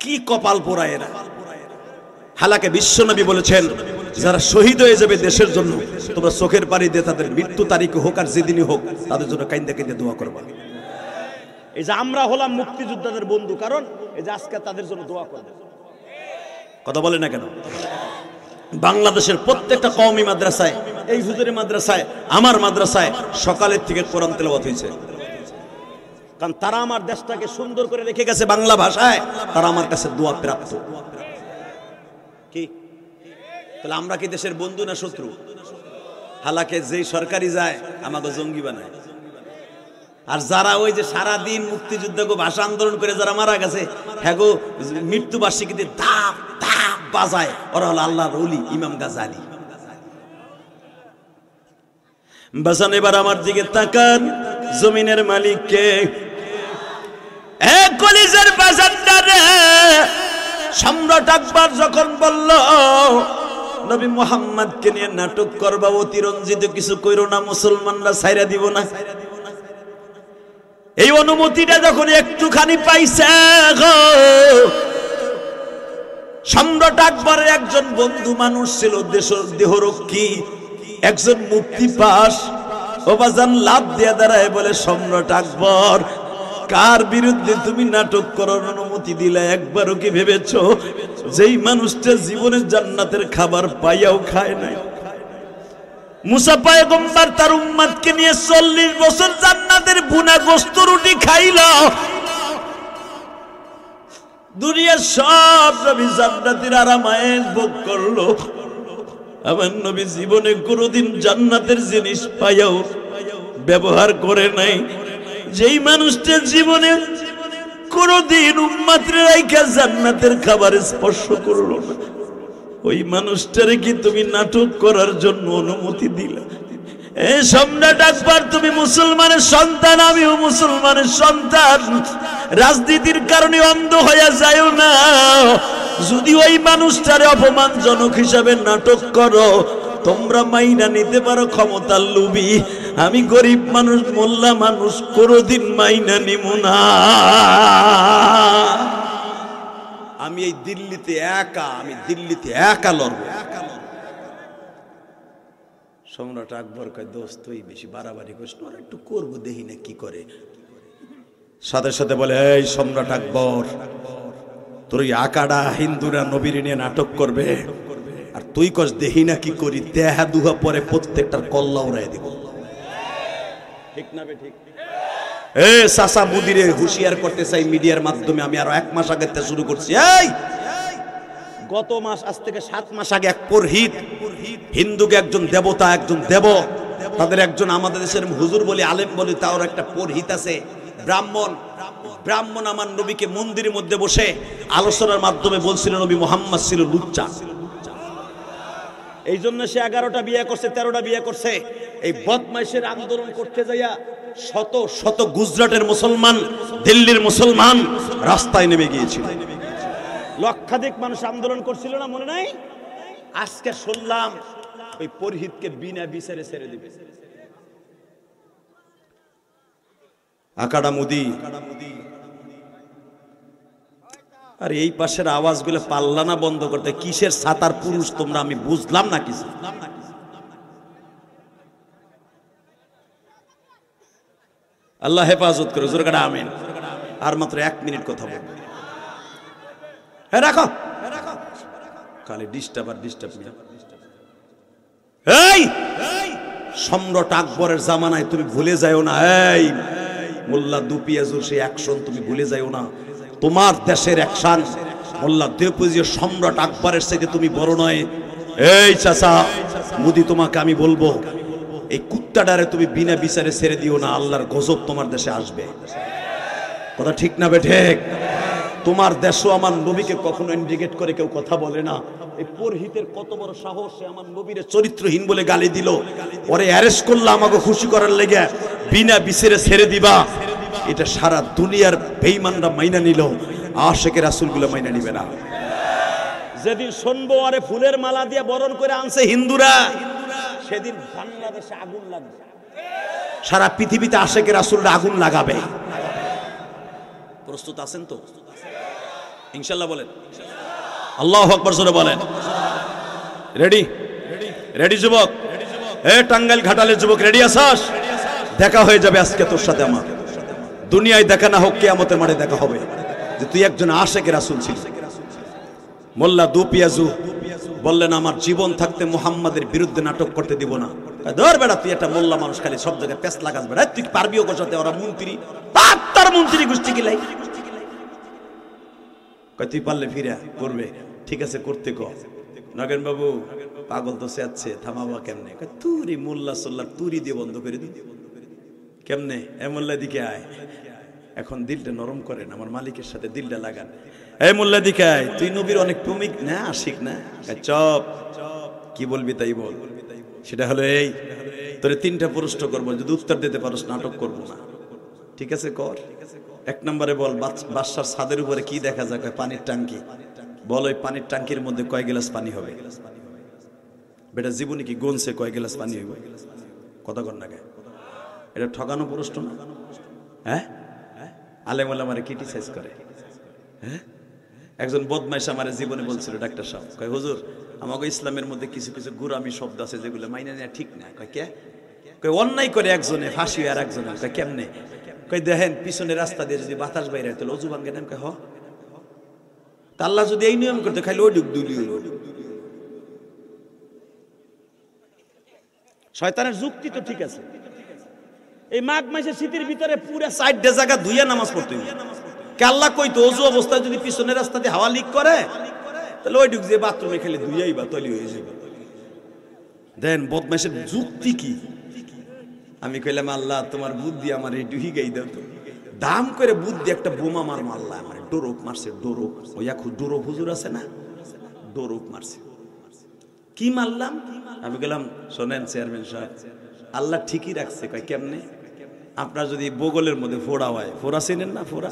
কি কপাল পোড়া এরা। হালাকে বিশ্বনবী বলেছেন, যারা শহীদ হয়ে যাবে দেশের জন্য, তোমরা চোখের পানি দিয়ে তাদের মৃত্যু তারিখ হোক আর যেদিনই হোক তাদের জন্য কাইন্দা কাইন্দা দোয়া করবা। এই যে আমরা হলাম মুক্তিযোদ্ধাদের বন্ধু, কারণ এই যে আজকে তাদের জন্য দোয়া করবে। কথা বলে না কেন? বাংলাদেশের প্রত্যেকটা কওমি মাদ্রাসায়, এই হুজুরের মাদ্রাসায়, আমার মাদ্রাসায় সকালের থেকে কোরআন তেলাওয়াত হয়েছে, কারণ তারা আমার দেশটাকে সুন্দর করে রেখে গেছে বাংলা ভাষায়, তারা আমার কাছে দোয়া প্রাপ্ত। কি তাহলে আমরা কি দেশের বন্ধু না শত্রু? হালাকে যেই সরকারি যায় আমাকে জঙ্গি বানায়, আর যারা ওই যে সারাদিন মুক্তিযুদ্ধকে ভাষা আন্দোলন করে যারা মারা গেছে, হ্যাঁ গো মৃত্যুবার্ষিকীতে ধাপ ধাপ বাজায়, ওরা হলো আল্লাহর ওলি ইমাম গাজালি। বাজান এবার আমার দিকে তাকান, জমিনের মালিক কে? এক কলিজার বাজানদারে সম্রাট আকবর যখন বলল নবী মুহাম্মদকে নিয়ে নাটক করবা, অতিরঞ্জিত কিছু কইরো না, মুসলমানরা ছাইরা দিব না, এই অনুমতিটা যখন একটুখানি পাইছে গো, সম্রাট আকবরের একজন বন্ধু মানুষ ছিল, দেহরক্ষী, একজন মুক্তি পাস, ও বাজান লাভ দিয়া দাঁড়ায় বলে, সম্রাট আকবর কার বিরুদ্ধে তুমি নাটক করার অনুমতি দিলে? একবারও কি ভেবেছো যেই মানুষটা জীবনের জান্নাতের খাবার পাইয়াও খায় নাই? মুসা পয়গম্বর তার উম্মতকে নিয়ে 40 বছর জান্নাতের ভুনা গোশত রুটি খাইল। দুনিয়ার সব নবী জান্নাতের আরামায়েশ ভোগ করলো, আমার নবী জীবনে কোনোদিন জান্নাতের জিনিস পাইয়াও ব্যবহার করে নাই। যেই মানুষটা জীবনে কোনোদিন উম্মতের রাইখা জান্নাতের খাবার স্পর্শ করলো না, ওই মানুষটারে কি তুমি নাটক করার জন্য অনুমতি দিলা? এই সম্রাট আকবর, তুমি মুসলমানের সন্তান, আমিও মুসলমানের সন্তান, রাজনীতির কারণে অন্ধ হয়ে যায় না। যদি ওই মানুষটারে অপমানজনক হিসাবে নাটক করো, তোমরা মাইনা নিতে পারো ক্ষমতার লোভী, আমি গরিব মানুষ, মোল্লা মানুষ, কোনোদিন মাইনা নিব না। আমি এই দিল্লিতে একা লড়বো। সম্রাট আকবর কয় দোস্ত তুই বেশি বাড়াবাড়ি করিস না, একটু করবো দেখি না কি করে। সাথে সাথে বলে এই সম্রাট আকবর, তোর ওই আকাডা হিন্দুরা নবীর নিয়ে নাটক করবে আর তুই কস দেখি না কি করি, দেহা দুহা পরে প্রত্যেকটার কল্লা উড়াই দিব। ঠিক না বে ঠিক? এ সাসা মুদিরে হুঁশিয়ার করতে চাই মিডিয়ার মাধ্যমে, আমি আরো 1 মাস আগে শুরু করছি। এই গত মাস, আজ থেকে 7 মাস আগে এক পুরোহিত, হিন্দুকে একজন দেবতা, একজন দেব, তাদের একজন আমাদের দেশের হুজুর বলি, আলেম বলি, তার একটা পুরোহিত আছে ব্রাহ্মণ আমার নবীকে মন্দিরের মধ্যে বসে আলোচনার মাধ্যমে বলছিল নবী মুহাম্মদ ছিল লুচ্চা। এই জন্য সে 11টা বিয়ে করছে, 13টা বিয়ে করছে। এই বদমাইশের আন্দোলন করতে যাইয়া শত শত গুজরাটের মুসলমান, দিল্লির মুসলমান রাস্তায় নেমে গিয়েছিল। লক্ষাধিক মানুষ আন্দোলন করছিল না, মনে নাই? আজকে শুনলাম ওই পুরোহিতকে বিনা বিচারে ছেড়ে দিবে। আকাডা মুদি। আর এই পাশের আওয়াজগুলো পাল্লা না বন্ধ করতে, কিসের সাতার পুরুষ তোমরা, আমি বুঝলাম না কিছু। আল্লাহ হেফাজত করে, জোরে কাটা আমিন। আর মাত্র 1 মিনিট কথা বলবো। হ্যাঁ রাখো, খালি ডিস্টার্ব। এই সম্রাট আকবরের জামানায় তুমি ভুলে যাও না, এই মোল্লা দুপিয়াজুর সেই অ্যাকশন তুমি ভুলে যাও না। তোমার দেশের অ্যাকশন মোল্লা দেওপুজির সম্রাট আকবরের থেকে তুমি বড় নয়। এই চাচা মুদি, তোমাকে আমি বলবো, এই কুত্তাটারে তুমি বিনা বিচারে ছেড়ে দিও না, আল্লাহর গজব তোমার দেশে আসবে। কথা ঠিক না বে ঠিক? তোমার দেশও আমার নবীকে কখনো ইন্ডিকেট করে কেউ কথা বলে না। এই পুরোহিতের কত বড় সাহস, সে আমার নবীর চরিত্রহীন বলে গালি দিল, ওরে অ্যারেস্ট করলে আমাকে খুশি করার লেগে বিনা বিচারে ছেড়ে দিবা। এটা সারা দুনিয়ার বেঈমানরা মাইনা নিল, আশিকের রাসূলগুলো মাইনা নিবে না। যেদিন শুনবো আরে ফুলের মালা দিয়ে বরণ করে আনছে হিন্দুরা, সেদিন বাংলাদেশে আগুন লাগবে, সারা পৃথিবীতে আশিকের রাসূলরা আগুন লাগাবে। প্রস্তুত আছেন তো? ইনশাআল্লাহ বলেন আল্লাহু আকবার, জোরে বলেন। রেডি? রেডি যুবক? এ টাঙ্গাইল ঘাটালের যুবক, রেডি আছাস? দেখা হয়ে যাবে আজকে তোর সাথে আমার। দুনিয়ায় দেখা না হোক, কিয়ামতের মাঠে দেখা হবে যে তুই একজন আশিকের রাসূল ছিলি। মোল্লা দুপিয়াজু বললেন আমার জীবন থাকতে মুহাম্মাদের বিরুদ্ধে নাটক করতে দিব না। ধর বেড়া, তুই একটা মোল্লা মানুষ, খালি সব জায়গায় পেছ লাগাস বেড়া, তুই পারবিও গোছাতে? ওরা মন্ত্রী, তার মন্ত্রী গোষ্ঠী কি লাই? তুই পারলে ফিরে করবে, ঠিক আছে করতে ক। নগেন বাবু পাগল তো চেয়েছে, থামাবা কেমনে? তুরি মোল্লা সোল্লা তুরি দিয়ে বন্ধ করে দি কেমনে? এ মোল্লা দিকে আয়, এখন দিলটা নরম করেন, আমার মালিকের সাথে দিলটা লাগান। এই মোল্লা দিকে আয়, তুই নবীর অনেক প্রেমিক না, আশিক না? চপ, কি বলবি তাই বল। সেটা হলো এই, তোরে 3টা প্রশ্ন করবো, যদি উত্তর দিতে পারোস নাটক করবো না। ঠিক আছে কর। 1 নম্বরে বল, বাসার ছাদের উপরে কি দেখা যায়? পানির ট্যাঙ্কি। বল ওই পানির ট্যাঙ্কির মধ্যে কয় গ্লাস পানি হবে? বেটা জীবনে কি গুনছে কয় গ্লাস পানি হইবে? কথা কর না গে, এটা ঠকানো প্রশ্ন না? হ্যাঁ, আলেম ওলামারে ক্রিটিসাইজ করে। হ্যাঁ, একজন বদমাইশ আমার জীবনে বলছিল, ডাক্তার সাহেব কয় হুজুর আমাকে ইসলামের মধ্যে কিছু কিছু গুরামি শব্দ আছে যেগুলো মাইনা নেওয়া ঠিক না। কয় কে? কয় অন্যায় করে একজনে, ফাঁসি আর একজনে। কয় কেমনে? কয় দেখেন পিছনে রাস্তা দিয়ে যদি বাতাস বাইরে তাহলে অজু ভাঙ্গে না। কয় হ, তা আল্লাহ যদি এই নিয়ম করতে খাইলে ওই দুলি হইল। শয়তানের যুক্তি তো ঠিক আছে। এই মাঘ মাসের শীতের ভিতরে পুরা 4 জায়গা ধুইয়া নামাজ পড়তে হবে। আল্লাহ কইতো অজু অবস্থায় যদি পিছনের রাস্তা দিয়ে হাওয়া লিক করে তাহলে ওই ঢুক যে বাথরুমে খেলে ধুইয়াই বা তলি হয়ে যাবে। দেন বদমাইশের যুক্তি কি? আমি কইলাম আল্লাহ তোমার বুদ্ধি আমার এই ডুহি গাই দাও তো। দাম করে বুদ্ধি একটা বোমা মারলা আমার, ডোরক মারছে। ডোরক ওই এখন ডোরক হুজুর আছে না, ডোরক মারছে। কি মারলাম? আমি গেলাম শোনেন চেয়ারম্যান সাহেব, আল্লাহ ঠিকই রাখছে। কয় কেমনে? আপনার যদি বগলের মধ্যে ফোড়া হয়, ফোড়া চেনেন না? ফোড়া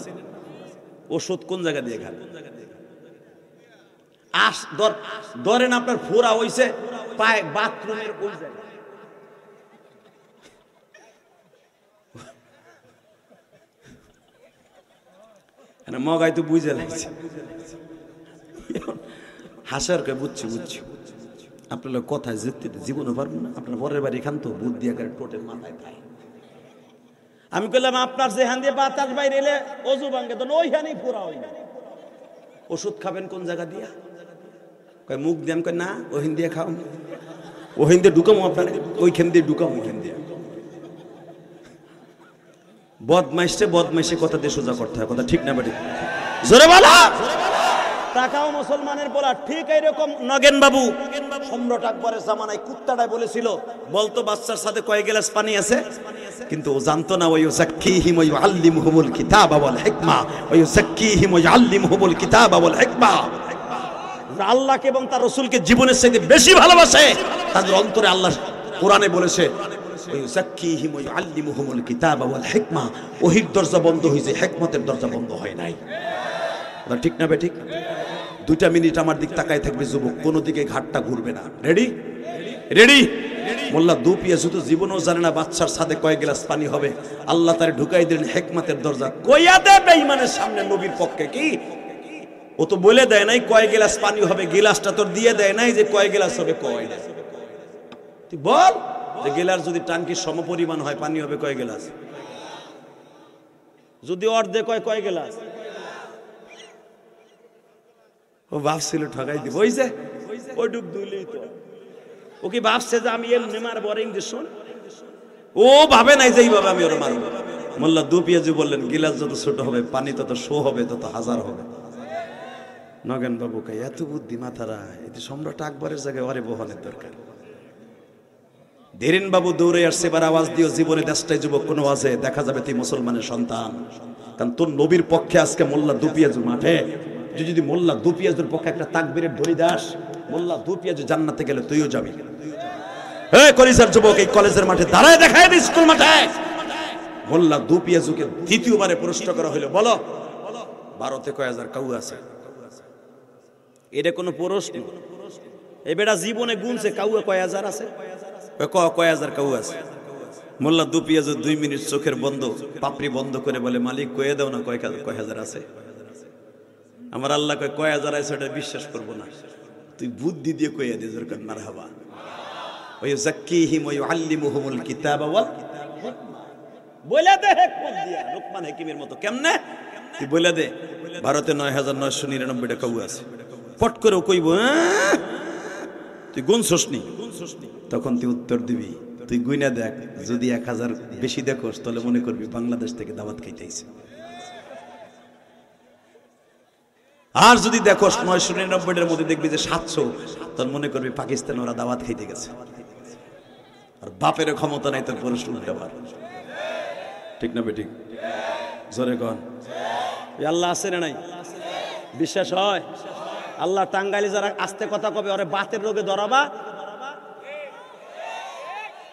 ওষুধ কোন জায়গা দিয়ে খান? ধরেন আপনার ফোড়া হইছে পায় বাথরুমের ওই জায়গায়, মগাই তো বুঝে লাগছে। হাসার কে বুঝছি আপনার কথায় জিততে জীবনও পারবো না, আপনার পরের বাড়ি খান তো বুদ্ধি আকারে টোটের মাথায় পায়। আমি বললাম আপনার যেখান দিয়ে বাতাস বাইরে এলে অজু ভাঙ্গে তো ওইখানেই পুরা হয় না। ওষুধ খাবেন কোন জায়গা দিয়া? কয় মুখ দিয়ে। আমি কই না, ওহিন দিয়ে খাও, ওহিন দিয়ে ঢুকামো আপনার, ওইখান দিয়ে ঢুকামো, ওইখান দিয়ে। বদমাইশে কথা দিয়ে সোজা করতে হয়, কথা ঠিক না বেটি? জোরে বলা টাকাও মুসলমানের বলা ঠিক এইরকম। নগেন বাবু সম্রাট আকবরের জামানায় কুত্তাটায় বলেছিল, বলতো বাচ্চার সাথে কয় গ্লাস পানি আছে, কিন্তু ও জানতো না ওই যাক্কিহিম ওয়া ইউআল্লিমুহুমুল কিতাবা ওয়াল হিকমা ওয়া ইউযাক্কিহিম ওয়া ইউআল্লিমুহুমুল কিতাবা ওয়াল হিকমা। আল্লাহকে এবং তার রাসূলকে জীবনের চাইতে বেশি ভালোবাসে, তাদের অন্তরে আল্লাহ কোরআনে বলেছে ওয়া ইউযাক্কিহিম ওয়া ইউআল্লিমুহুমুল কিতাবা ওয়াল হিকমা। ওহীর দরজা বন্ধ হয়েছে, হিকমতের দরজা বন্ধ হয় নাই। ঠিক না বেঠিক? 2 মিনিট আমার দিক তাকায় থাকবে যুবক, কোনো দিকে ঘাটটা ঘুরবে না। Ready ready? মোল্লা দুপিয়া শুধু জীবনও জানে না বাচ্চার সাথে কয় গ্লাস পানি হবে, আল্লাহ তারে ঢুকাই দিলেন হিকমতের দরজা। কইয়া দে বেঈমানের সামনে নবীর পক্ষে কি? ও তো বলে দেয় নাই কয় গ্লাস পানি হবে, গ্লাসটা তোর দিয়ে দেয় নাই যে কয় গ্লাস হবে, কয় না। তুই বল যে গ্লাস যদি টাঙ্কির সমপরিমাণ হয় পানি হবে কয় গ্লাস? যদি অর্ধেক হয় কয় গ্লাস? ও ভাবছিল ঠকাই দিব, ওই যে ওই ডুব দুইলেই তো। ও কি ভাবছে যে আমি এমনি মারবো? আর ইংলিশ শোন, ও ভাবে নাই যে এইভাবে আমি ওরা মারবো। মোল্লা দুপিয়াজি বললেন গিলাস যত ছোট হবে পানি তত শো হবে, তত হাজার হবে। নগেন বাবু কে এত বুদ্ধি মাথারা, এটি সম্রাট আকবরের জায়গায় ওরে বহনের দরকার। ধীরেন বাবু দৌড়ে আসছে, এবার আওয়াজ দিও জীবনে দেশটাই যুবক কোনো আওয়াজে দেখা যাবে তুই মুসলমানের সন্তান। কারণ তোর নবীর পক্ষে আজকে মোল্লা দুপিয়াজু মাঠে, যদি মোল্লা দুপিয়াজুর পক্ষে একটা তাকবীরের ধ্বনি দাস, মোল্লা দুপিয়াজু জান্নাতে গেলে তুইও যাবি। হে কলিজার যুবক, এই কলেজের মাঠে দাঁড়ায় দেখায় দি, স্কুল মাঠে মোল্লা দুপিয়াজুকে দ্বিতীয়বারে প্রশ্ন করা হলো, বলো ভারতে কয় হাজার কাউ আছে? এটা কোনো প্রশ্ন? এই বেটা জীবনে গুনছে কাউয়া কয় হাজার আছে? কয় হাজার কাউ আছে? মোল্লা দুপিয়াজু 2 মিনিট চোখের বন্ধ পাপড়ি বন্ধ করে বলে, মালিক কয়ে দাও না কয় হাজার আছে। আমার আল্লাহ কয় হাজার আছে, ওটা বিশ্বাস করবো না, তুই বুদ্ধি দিয়ে কয়ে দে জোরকার মারহাবা। ওই যাক্কিহিম ওয়া ইউআল্লিমুহুমুল কিতাবা ওয়াল হিকমা। বলে দে হিকমত দিয়া, লোকমান হাকিমের মতো। কেমনে? তুই বলে দে ভারতে 9999টা কাউ আছে। পট করে কইব তুই গুনছস নি, তখন তুই উত্তর দিবি, তুই গুইনা দেখ, যদি 1000 বেশি দেখোস তাহলে মনে করবি বাংলাদেশ থেকে দাওয়াত খাইতে আইছে। আর যদি দেখোস 999টার মধ্যে দেখবি যে 700, তোর মনে করবি পাকিস্তান ওরা দাওয়াত খাইতে গেছে। আর বাপের ক্ষমতা নাই তোর প্রশ্ন উল্টাবার। ঠিক না বেঠিক? জোরে কন। আল্লাহ আছে না নাই? বিশ্বাস হয়? আল্লাহ টাঙ্গাইলে যারা আস্তে কথা কবে ওরে বাতের রোগে ধরাবা।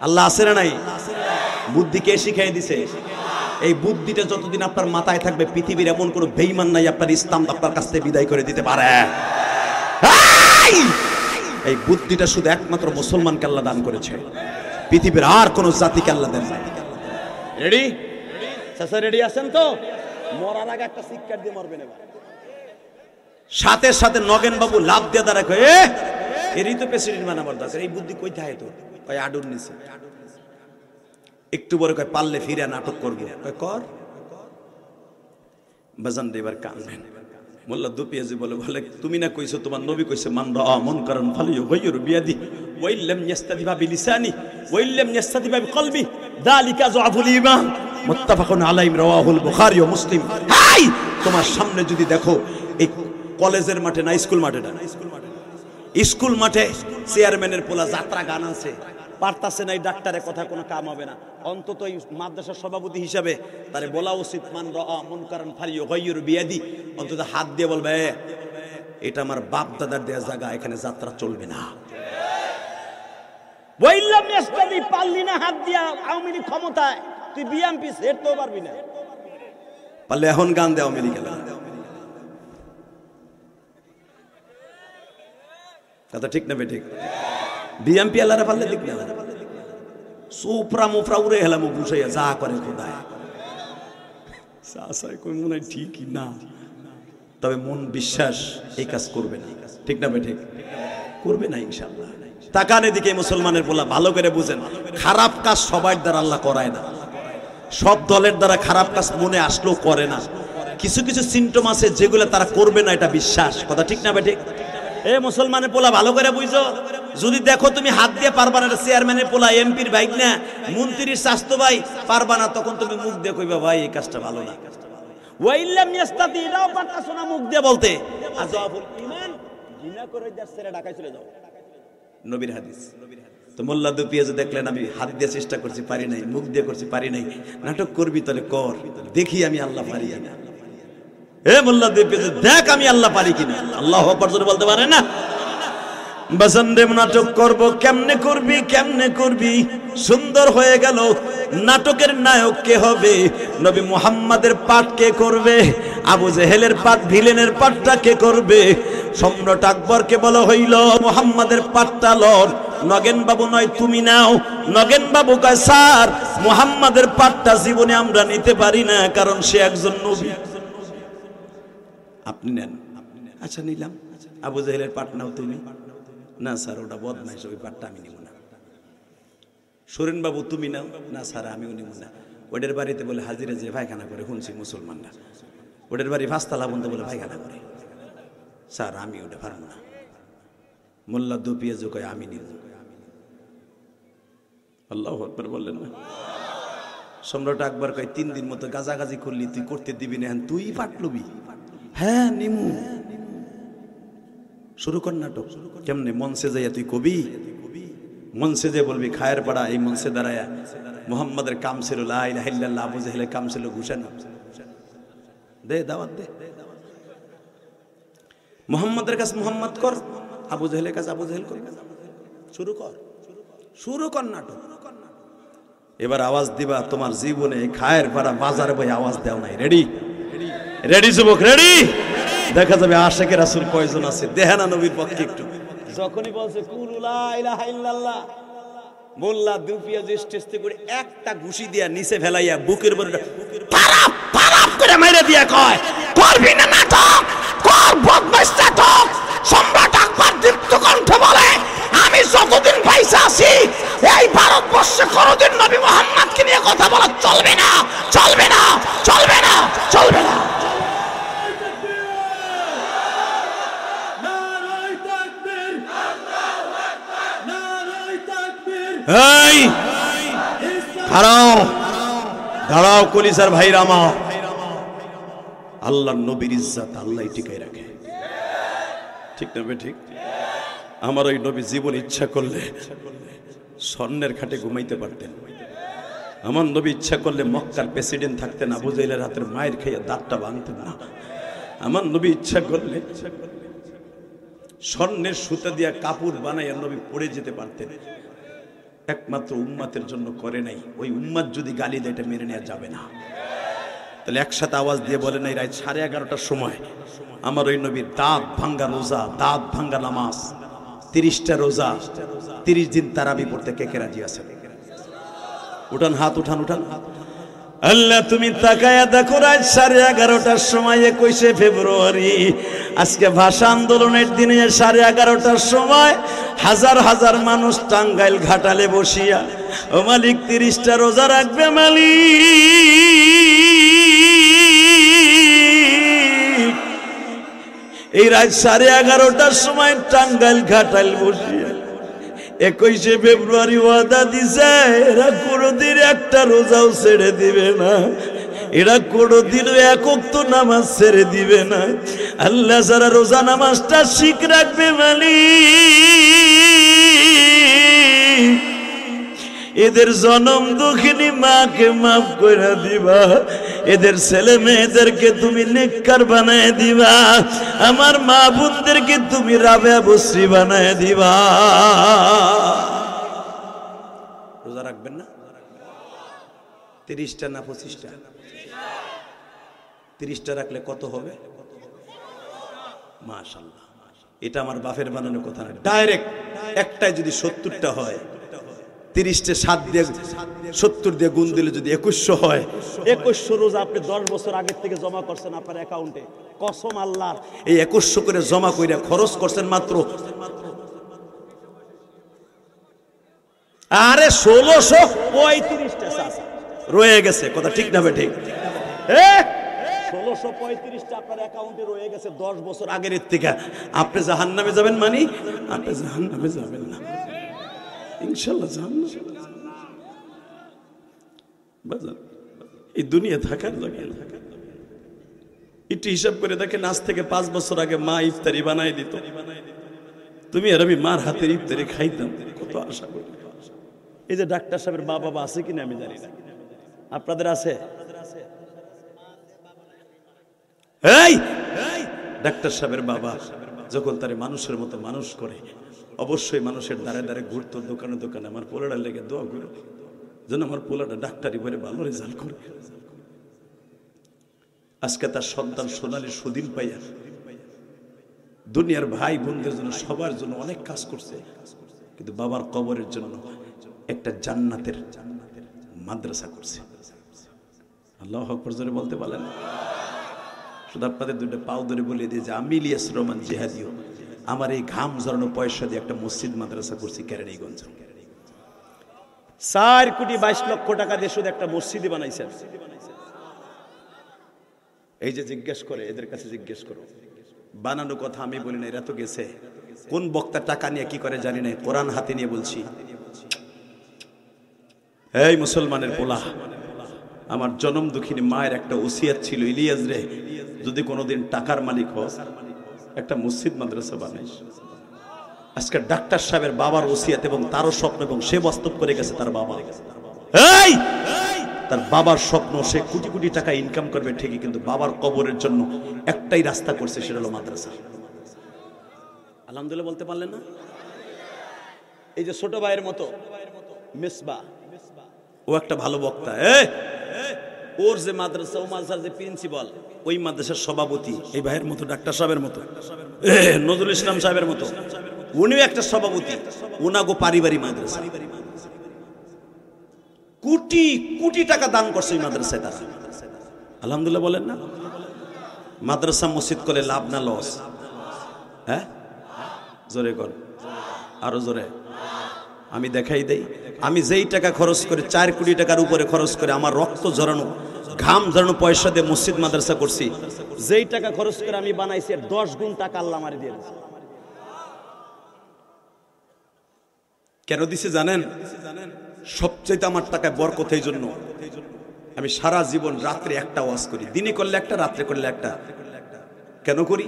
আল্লাহ আছে না নাই? বুদ্ধি কে শিখাই দিছে? এই বুদ্ধিটা যতদিন আপনার মাথায় থাকবে পৃথিবীর এমন কোন বেঈমান নাই আপনার ইসলাম আপনার কাছ থেকে বিদায় করে দিতে পারে। এই বুদ্ধিটা শুধু একমাত্র মুসলমানকে আল্লাহ দান করেছে, পৃথিবীর আর কোন জাতিকে আল্লাহ দেন নাই। রেডি? চাচা রেডি আছেন তো? মরার আগে একটা শিক্ষা দিয়ে মরবেন। এবার সাথে সাথে নগেন বাবু লাভ দিয়ে দাঁড়া কয়ে এরই তো প্রেসিডেন্ট বানাবার দরকার। এই বুদ্ধি কই থাকে তো? কয় আডুর নিচে। একটু বড় কয় পারলে ফিরে নাটক করবো, কয় কর বাজান এবার কানবেন। মোল্লা দুপিয়াজি বলে তুমি না কইছো তোমার নবী কইছে মান রাআ মুনকারান ফালিয়ুগাইয়িরু বিয়াদি ওয়া ইল্লাম ইয়াস্তাদিবা বিলিসানি ওয়া ইল্লাম ইয়াস্তাদিবা বিকলবি যালিকা যুআফুল ঈমান মুত্তাফাকুন আলাইহি রাওয়াহুল বুখারী ওয়া মুসলিম। হাই তোমার সামনে যদি দেখো এই কলেজের মাঠে না স্কুল মাঠে, না স্কুল মাঠে চেয়ারম্যানের পোলা যাত্রা গান আছে, পারতাছে না এই ডাক্তারের কথা কোনো কাম হবে না, অন্তত এই মাদ্রাসার সভাপতি হিসাবে তারে বলা উচিত মান রাআ মুনকারান ফালিয়ুগাইয়িরু বিয়াদি, অন্তত হাত দিয়ে বলবে এটা আমার বাপ দাদার দেয়া জায়গা, এখানে যাত্রা চলবে না। ওয়াইল্লাম ইয়াস্তাদি পারলি না হাত দিয়া আওয়ামী লীগ ক্ষমতায়, তুই বিএমপি সেরতেও পারবি না। পারলে এখন গান দে আওয়ামী লীগ গেল কথা ঠিক না বেঠিক? বিএমপি আল্লাহরে পারলে দিক না, সুপরা মুফরা উড়ে হেলাম বুঝাইয়া যা করে খোদায় সাসাই কই মনে ঠিকই না, তবে মন বিশ্বাস এই কাজ করবে না, ঠিক না ঠিক? করবে না ইনশাআল্লাহ। তাকান এদিকে মুসলমানের পোলা, ভালো করে বুঝেন, খারাপ কাজ সবার দ্বারা আল্লাহ করায় না, সব দলের দ্বারা খারাপ কাজ মনে আসলেও করে না। কিছু কিছু সিমটম আছে যেগুলো তারা করবে না, এটা বিশ্বাস, কথা ঠিক না ঠিক? এ মুসলমানের পোলা ভালো করে বুঝো, যদি দেখো তুমি হাত দিয়ে পারবা না, চেয়ারম্যানের পোলা, এমপির ভাই না, মন্ত্রীর স্বাস্থ্য ভাই পারবা না, তখন তুমি মুখ দিয়ে কইবা ভাই এই কাজটা ভালো না। ওয়াইল্লাম ইয়াস্তাতি, এটাও পারতাছ না মুখ দিয়ে বলতে। আযাবুল ঈমান, জিনা করে ছেড়ে ঢাকায় চলে যাও, নবীর হাদিস। তো মোল্লা দুপিয়ে যে দেখলেন আমি হাত দিয়ে চেষ্টা করছি পারি নাই, মুখ দিয়ে করছি পারি নাই, নাটক করবি তাহলে কর, দেখি আমি আল্লাহ পারি কিনা। এ মোল্লা দুপিয়ে দেখ আমি আল্লাহ পারি কিনা। আল্লাহু আকবার জোরে বলতে পারে না? বাজানদেব নাটক করব, কেমনে করবি কেমনে করবি? সুন্দর হয়ে গেল। নাটকের নায়ক কে হবে? নবী মুহাম্মাদের পাঠ কে করবে? আবু জেহেলের পাঠ, ভিলেনের পাঠটা কে করবে? সম্রাট আকবরকে বলা হইল মুহাম্মাদের পাঠটা লন। নগেন বাবু নয় তুমি নাও। নগেন বাবু কয় স্যার মুহাম্মাদের পাঠটা জীবনে আমরা নিতে পারি না, কারণ সে একজন নবী। আপনি নেন। আচ্ছা নিলাম। আবু জেহেলের পাঠ নাও তুমি। না স্যার ওটা বদমাইশ, ওই পাঠটা আমি নিব না। সুরেন বাবু তুমি নাও। না স্যার আমিও নিব না। ওদের বাড়িতে বলে হাজিরা যে পায়খানা করে, শুনছি মুসলমানরা। ওদের বাড়ি পাঁচতলা বন্ধ বলে পায়খানা করে। স্যার আমি ওটা পারবো না। মোল্লা দুপিয়ে যে কয় আমি নিব। আল্লাহু আকবার বললেন না? সম্রাট আকবর কয় 3 দিন মতো গাজাগাজি করলি, তুই করতে দিবি না, তুই পাটলবি? হ্যাঁ নিমু। শুরু কর নাটক। কেমনে? মঞ্চে যাইয়া তুই কবি, মঞ্চে যে বলবি খায়ের পাড়া, এই মঞ্চে দাঁড়ায়া মুহাম্মাদের কাম ছিল লা ইলাহা ইল্লাল্লাহ, আবু জেহেলের কাম ছিল ঘুষানো। দে দাওয়াত দে। মুহাম্মাদের কাছে মুহাম্মদ কর, আবু জেহেলের কাছে আবু জেহেল কর। শুরু কর নাটক। এবার আওয়াজ দিবা তোমার জীবনে খায়ের পাড়া বাজার বই আওয়াজ দেও নাই। রেডি? রেডি যুবক, রেডি? দেখা যাবে আশেকের রাসূল কয়জন আছে, দেহানা নবীর পক্ষে একটু। যখনই বলছে কুলু লা ইলাহা ইল্লাল্লাহ, মোল্লা দুপিয়া যে স্টেজ থেকে করে একটা ঘুষি দিয়া নিচে ফেলাইয়া বুকের উপর পারাপ পারাপ করে মাইরা দিয়া কয়, করবি না নাটক, কর বদমাইশ নাটক। সম্রাট আকবর দীপ্ত কণ্ঠে বলে, আমি যতদিন পয়সা আছি এই ভারতবর্ষে কোনোদিন নবী মুহাম্মদকে নিয়ে কথা বলা চলবে না, চলবে না, চলবে না, চলবে না। এই দাঁড়াও, দাঁড়াও কলিজার ভাইরা আমার। আল্লাহর নবীর ইজ্জত আল্লাহই টিকায় রাখে, ঠিক না ঠিক? আমার ওই নবী জীবন ইচ্ছা করলে স্বর্ণের খাটে ঘুমাইতে পারতেন। আমার নবী ইচ্ছা করলে মক্কার প্রেসিডেন্ট থাকতেন, আবু জেহেলের হাতের মায়ের খেয়ে দাঁতটা ভাঙতেন না। আমার নবী ইচ্ছা করলে স্বর্ণের সুতা দিয়া কাপড় বানাইয়া নবী পড়ে যেতে পারতেন। একমাত্র উম্মাতের জন্য করে নাই। ওই উম্মাত যদি গালি দেয় এটা মেনে নেওয়া যাবে না। তাহলে একসাথে আওয়াজ দিয়ে বলে নাই, রাত 11:30টার সময় আমার ওই নবীর দাঁত ভাঙ্গা রোজা, দাঁত ভাঙ্গা নামাজ, 30টা রোজা, 30 দিন তারাবি পড়তে কে কে রাজি আছে? উঠান হাত, উঠান উঠান। আল্লাহ তুমি তাকায়া দেখো, রাত 11:30টার সময় 21শে ফেব্রুয়ারি, আজকে ভাষা আন্দোলনের দিনে 11:30টার সময় হাজার হাজার মানুষ টাঙ্গাইল ঘাটালে বসিয়া, ও মালিক 30টা রোজা রাখবে মালিক। এই রাত 11:30টার সময় টাঙ্গাইল ঘাটাল বসিয়া 21শে ফেব্রুয়ারি ওয়াদা দিছে, এরা কোনোদিন একটা রোজাও ছেড়ে দিবে না, এরা কোনোদিনও এক ওয়াক্ত নামাজ ছেড়ে দিবে না। আল্লাহ যারা রোজা নামাজটা শিখ রাখবে মালিক, এদের জনম দুঃখিনী মাকে মাফ করে দিবা, এদের ছেলে মেয়েদেরকে তুমি নেককার বানায় দিবা, আমার মা বোনদেরকে তুমি রাবেয়া বসরি বানায় দিবা। রোজা রাখবেন না? 30টা না 25টা? 30টা রাখলে কত হবে? মাশাআল্লাহ, এটা আমার বাপের বানানোর কথা না, ডাইরেক্ট একটাই যদি 70টা হয় 30টে 7 দিয়ে 70 দিয়ে গুণ দিলে যদি 2100 হয়, 2100 রোজা আপনি 10 বছর আগের থেকে জমা করছেন আপনার অ্যাকাউন্টে, কসম আল্লাহর, এই 2100 করে জমা কইরা খরচ করছেন মাত্র, আরে 1635টা চাচা রয়ে গেছে। কথা ঠিক না ঠিক? 1635টা আপনার অ্যাকাউন্টে রয়ে গেছে 10 বছর আগের থেকে। আপনি জাহান্নামে যাবেন মানে? আপনি জাহান্নামে যাবেন না ইনশাআল্লাহ। জাহান্নামে বাজার এই দুনিয়া থাকার লাগে না। একটু হিসাব করে দেখেন, আজ থেকে 5 বছর আগে মা ইফতারি বানাই দিত, তুমি আর আমি মার হাতের ইফতারি খাইতাম, কত আশা করি। এই যে ডাক্তার সাহেবের মা বাবা আছে কিনা আমি জানি না, আপনাদের আছে? এই ডাক্তার সাহেবের বাবা যখন তারে মানুষের মতো মানুষ করে, অবশ্যই মানুষের দ্বারে দ্বারে ঘুরতো, দোকানে দোকানে, আমার পোলাটা লেগে দোয়া করো যেন আমার পোলাটা ডাক্তারি পড়ে ভালো রেজাল্ট করে। আজকে তার সন্তান সোনালী সুদিন পাইয়া দুনিয়ার ভাই বোনদের জন্য, সবার জন্য অনেক কাজ করছে, কিন্তু বাবার কবরের জন্য একটা জান্নাতের মাদ্রাসা করছে। আল্লাহু আকবার জোরে বলতে পারেন? শুধু আপনাদের দুটো পাও ধরে বলে দিয়ে যে আমি ইলিয়াস রহমান জিহাদিও আমার এই ঘাম ঝরানো পয়সা দিয়ে একটা মসজিদ মাদ্রাসা করছি কেরানীগঞ্জ। 4 কোটি 22 লক্ষ টাকা দিয়ে শুধু একটা মসজিদই বানাইছেন। এই যে জিজ্ঞেস করে, এদের কাছে জিজ্ঞেস করো, বানানো কথা আমি বলি না, এরা তো গেছে। কোন বক্তা টাকা নিয়ে কি করে জানি না, কোরআন হাতে নিয়ে বলছি, এই মুসলমানের পোলা, আমার জনম দুঃখিনী মায়ের একটা ওসিয়াত ছিল, ইলিয়াস রে যদি কোনোদিন টাকার মালিক হস একটা মসজিদ মাদ্রাসা বানাইস। আজকে ডাক্তার সাহেবের বাবার ওসিয়াত এবং তারও স্বপ্ন, এবং সে বাস্তব করে গেছে। তার বাবা, এই তার বাবার স্বপ্ন, সে কোটি কোটি টাকা ইনকাম করবে ঠিকই, কিন্তু বাবার কবরের জন্য একটাই রাস্তা করছে, সেটা হলো মাদ্রাসা। আলহামদুলিল্লাহ বলতে পারলেন না? এই যে ছোট ভাইয়ের মতো মিসবা, ও একটা ভালো বক্তা, ওর যে মাদ্রাসা, ও মাদ্রাসার যে প্রিন্সিপাল, ওই মাদ্রাসার সভাপতি এই ভাইয়ের মতো, ডাক্তার সাহেবের মতো, নজরুল ইসলাম সাহেবের মতো, উনিও একটা সভাপতি। ওনাগো পারিবারিক মাদ্রাসা, কোটি কোটি টাকা দান করছে এই মাদ্রাসায় তারা। আলহামদুলিল্লাহ বলেন না? মাদ্রাসা মসজিদ করে লাভ না লস? হ্যাঁ জোরে কর, আরো জোরে। আমি দেখাই দেই, আমি যেই টাকা খরচ করে, 4 কোটি টাকার উপরে খরচ করে, আমার রক্ত ঝরানো ঘাম ঝরানো পয়সা দিয়ে মসজিদ মাদ্রাসা করছি, যেই টাকা খরচ করে আমি বানাইছি 10 গুণ টাকা আল্লাহ আমারে দিয়ে দিয়েছে। কেন দিছে জানেন? সবচেয়ে আমার টাকায় বরকত এই জন্য, আমি সারা জীবন রাত্রে একটা ওয়াজ করি, দিনে করলে একটা, রাত্রে করলে একটা। কেন করি?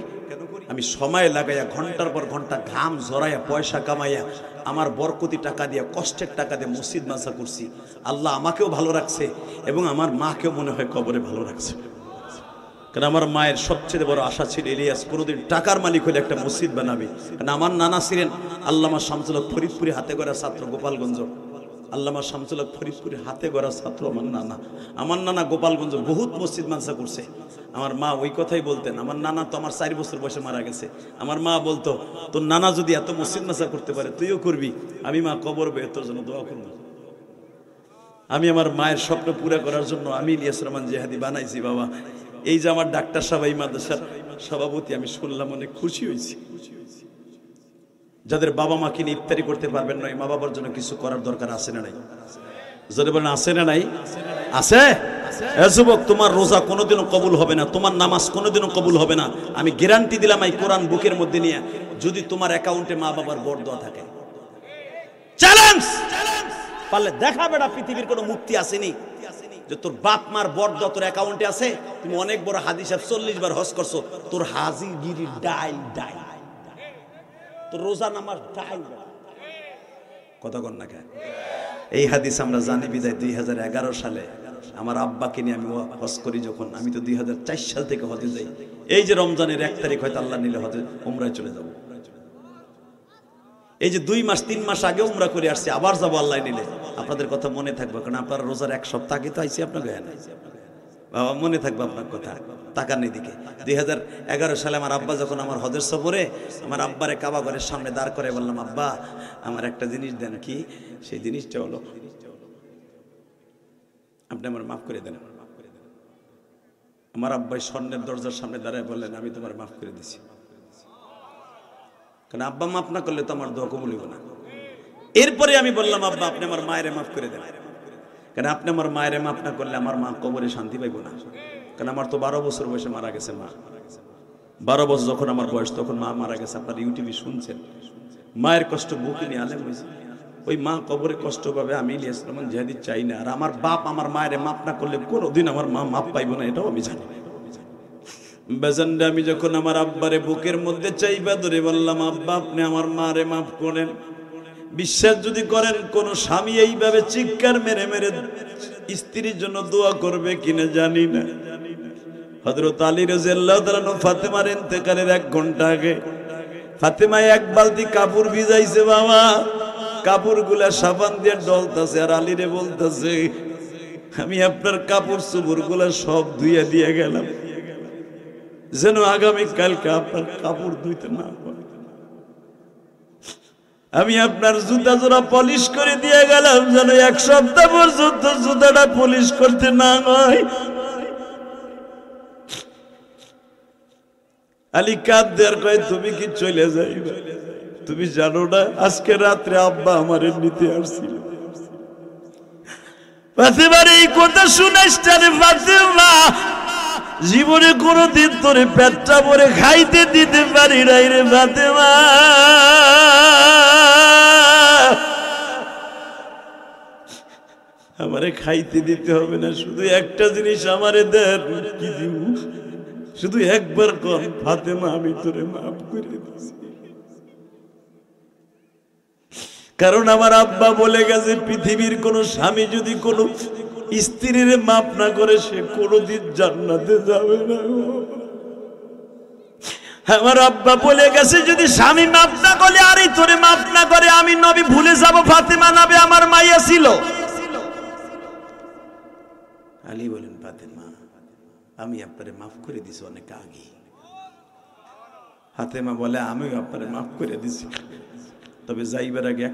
আমি সময় লাগাইয়া ঘন্টার পর ঘন্টা ঘাম ঝরাইয়া পয়সা কামাইয়া আমার বরকতি টাকা দিয়া, কষ্টের টাকা দিয়ে মসজিদ মাদ্রাসা করছি। আল্লাহ আমাকেও ভালো রাখছে এবং আমার মাকেও মনে হয় কবরে ভালো রাখছে। কারণ আমার মায়ের সবচেয়ে বড় আশা ছিল, ইলিয়াস কোনোদিন টাকার মালিক হলে একটা মসজিদ বানাবে। কারণ আমার নানা ছিলেন আল্লামা শামসুল হক ফরিদপুরে হাতে গড়া ছাত্র, গোপালগঞ্জ। আল্লামা শামসুল হক ফরিদপুরে হাতে গড়া ছাত্র আমার নানা। আমার নানা গোপালগঞ্জ বহুত মসজিদ মাদ্রাসা করছে। আমার মা ওই কথাই বলতেন, আমার নানা তো আমার 4 বছর বয়সে মারা গেছে। আমার মা বলতো, তোর নানা যদি এত মসজিদ মাদ্রাসা করতে পারে তুইও করবি। আমি মা কবর বেয়ে তোর জন্য দোয়া করবো। আমি আমার মায়ের স্বপ্ন পুরা করার জন্য আমি ইলিয়াস রহমান জিহাদি বানাইছি বাবা। এই যে আমার ডাক্তার সাহেব এই মাদ্রাসার সভাপতি, আমি শুনলাম অনেক খুশি হয়েছি। যাদের বাবা মা কিনে ইফতারি করতে পারবেন না, মা বাবার জন্য কিছু করার দরকার আছে না নাই? যদি বলেন আছে না নাই? আছে। যুবক, তোমার রোজা কোনোদিনও কবুল হবে না, তোমার নামাজ কোনোদিনও কবুল হবে না। আমি গ্যারান্টি দিলাম এই কোরআন বুকের মধ্যে নিয়ে, যদি তোমার অ্যাকাউন্টে মা বাবার বরদোয়া থাকে। চ্যালেঞ্জ পারলে দেখা বেটা, পৃথিবীর কোনো মুক্তি আসেনি যে তোর বাপ মার বরদোয়া তোর অ্যাকাউন্টে আছে। তুমি অনেক বড় হাজি সাহেব, 40 বার হজ করছো, তোর হাজিগিরি ডাইল ডাইল, তোর রোজা নামাজ ডাইল। কথা কন না কেন? এই হাদিস আমরা জানি বিদায় 2011 সালে আমার আব্বাকে নিয়ে আমি হজ করি। যখন আমি তো 2004 সাল থেকে হজে যাই। এই যে রমজানের 1 তারিখ হয়তো আল্লাহ নিলে হজে উমরায় চলে যাব। এই যে 2 মাস 3 মাস আগে উমরা করে আসছি, আবার যাবো আল্লাহ নিলে। আপনাদের কথা মনে থাকবে, কারণ আপনার রোজার 1 সপ্তাহ আগে তো আইসি আপনাকে। বাবা মনে থাকবে আপনার কথা, তাকান এদিকে। 2011 সালে আমার আব্বা যখন আমার হজের সফরে আমার আব্বারে কাবা ঘরের সামনে দাঁড় করে বললাম, আব্বা আমার একটা জিনিস দেন। কি সেই জিনিসটা হলো, আপনি আমার মাফ করে দেন। আমার আব্বাই স্বর্ণের দরজার সামনে দাঁড়ায় বললেন, আমি তোমার মাফ করে দিছি। কারণ আব্বা মাফ না করলে তো আমার দোয়া কবুল হইব না। এরপরে আমি বললাম, আব্বা আপনি আমার মায়েরে মাফ করে দেন, কারণ আপনি আমার মায়েরে মাফ না করলে আমার মা কবরে শান্তি পাইব না। কারণ আমার তো 12 বছর বয়সে মারা গেছে মা। 12 বছর যখন আমার বয়স তখন মা মারা গেছে। আপনার ইউটিউবে শুনছেন, মায়ের কষ্ট বুকে নিয়ে আলেম হয়েছে। ওই মা কবরে কষ্ট পাবে, আমি ইলিয়াস রহমান জিহাদি চাই না। আর আমার বাপ আমার মায়েরে মাফ না করলে কোনোদিন আমার মা মাফ পাইব না, এটাও আমি জানি। বেজানটা আমি যখন আমার আব্বারে বুকের মধ্যে চাইবা ধরে বললাম, আব্বা আপনি আমার মারে মাফ করেন। বিশ্বাস যদি করেন কোন স্বামী এইভাবে চিৎকার মেরে মেরে স্ত্রীর জন্য দোয়া করবে কিনা জানি না। হযরত আলী রাদিয়াল্লাহু তাআলা ফাতেমার ইন্তেকালের 1 ঘন্টা আগে ফাতেমা এক বালতি কাপড় ভিজাইছে বাবা, কাপড়গুলা সাবান দিয়ে ডলতাছে আর আলীরে বলতাছে, আমি আপনার কাপড় চোপড়গুলা সব ধুইয়া দিয়ে গেলাম যেন আগামী কালকে আপনার কাপড় ধুইতে না পারে। আমি আপনার জুতা জোড়া পলিশ করে দিয়ে গেলাম যেন 1 সপ্তাহ পর্যন্ত জুতাটা পলিশ করতে না হয়। আলী কাঁদদের কয়, তুমি কি চলে যাইবে? তুমি জানো না আজকে রাত্রে আব্বা আমারে নিতে আসছিল। ফাতেমার এই কথা শুনাইস রে ফাতেমা, জীবনে কোনদিন তোরে পেটটা ভরে খাইতে দিতে পারি নাই রে ফাতেমা। আমারে খাইতে দিতে হবে না, শুধু একটা জিনিস আমারে দেন। কি দিব? শুধু একবার কর, ফাতেমা আমি তোরে মাফ করে দিছি। কারণ আমার আব্বা বলে গেছে, পৃথিবীর কোন স্বামী যদি কোন স্ত্রীর মাফ না করে সে কোনদিন জান্নাতে যাবে না। আমার আব্বা বলে গেছে, যদি স্বামী মাফ না করে আর এই তোরে মাফ না করে আমি নবী ভুলে যাব। ফাতেমা নামে আমার মাইয়া ছিল। আলী বলেন, ফাতেমা আমি আপনারে মাফ করে দিছি অনেক আগে। ফাতেমা বলে, আমিও আপনারে মাফ করে দিছি, তবে যাইবার আগে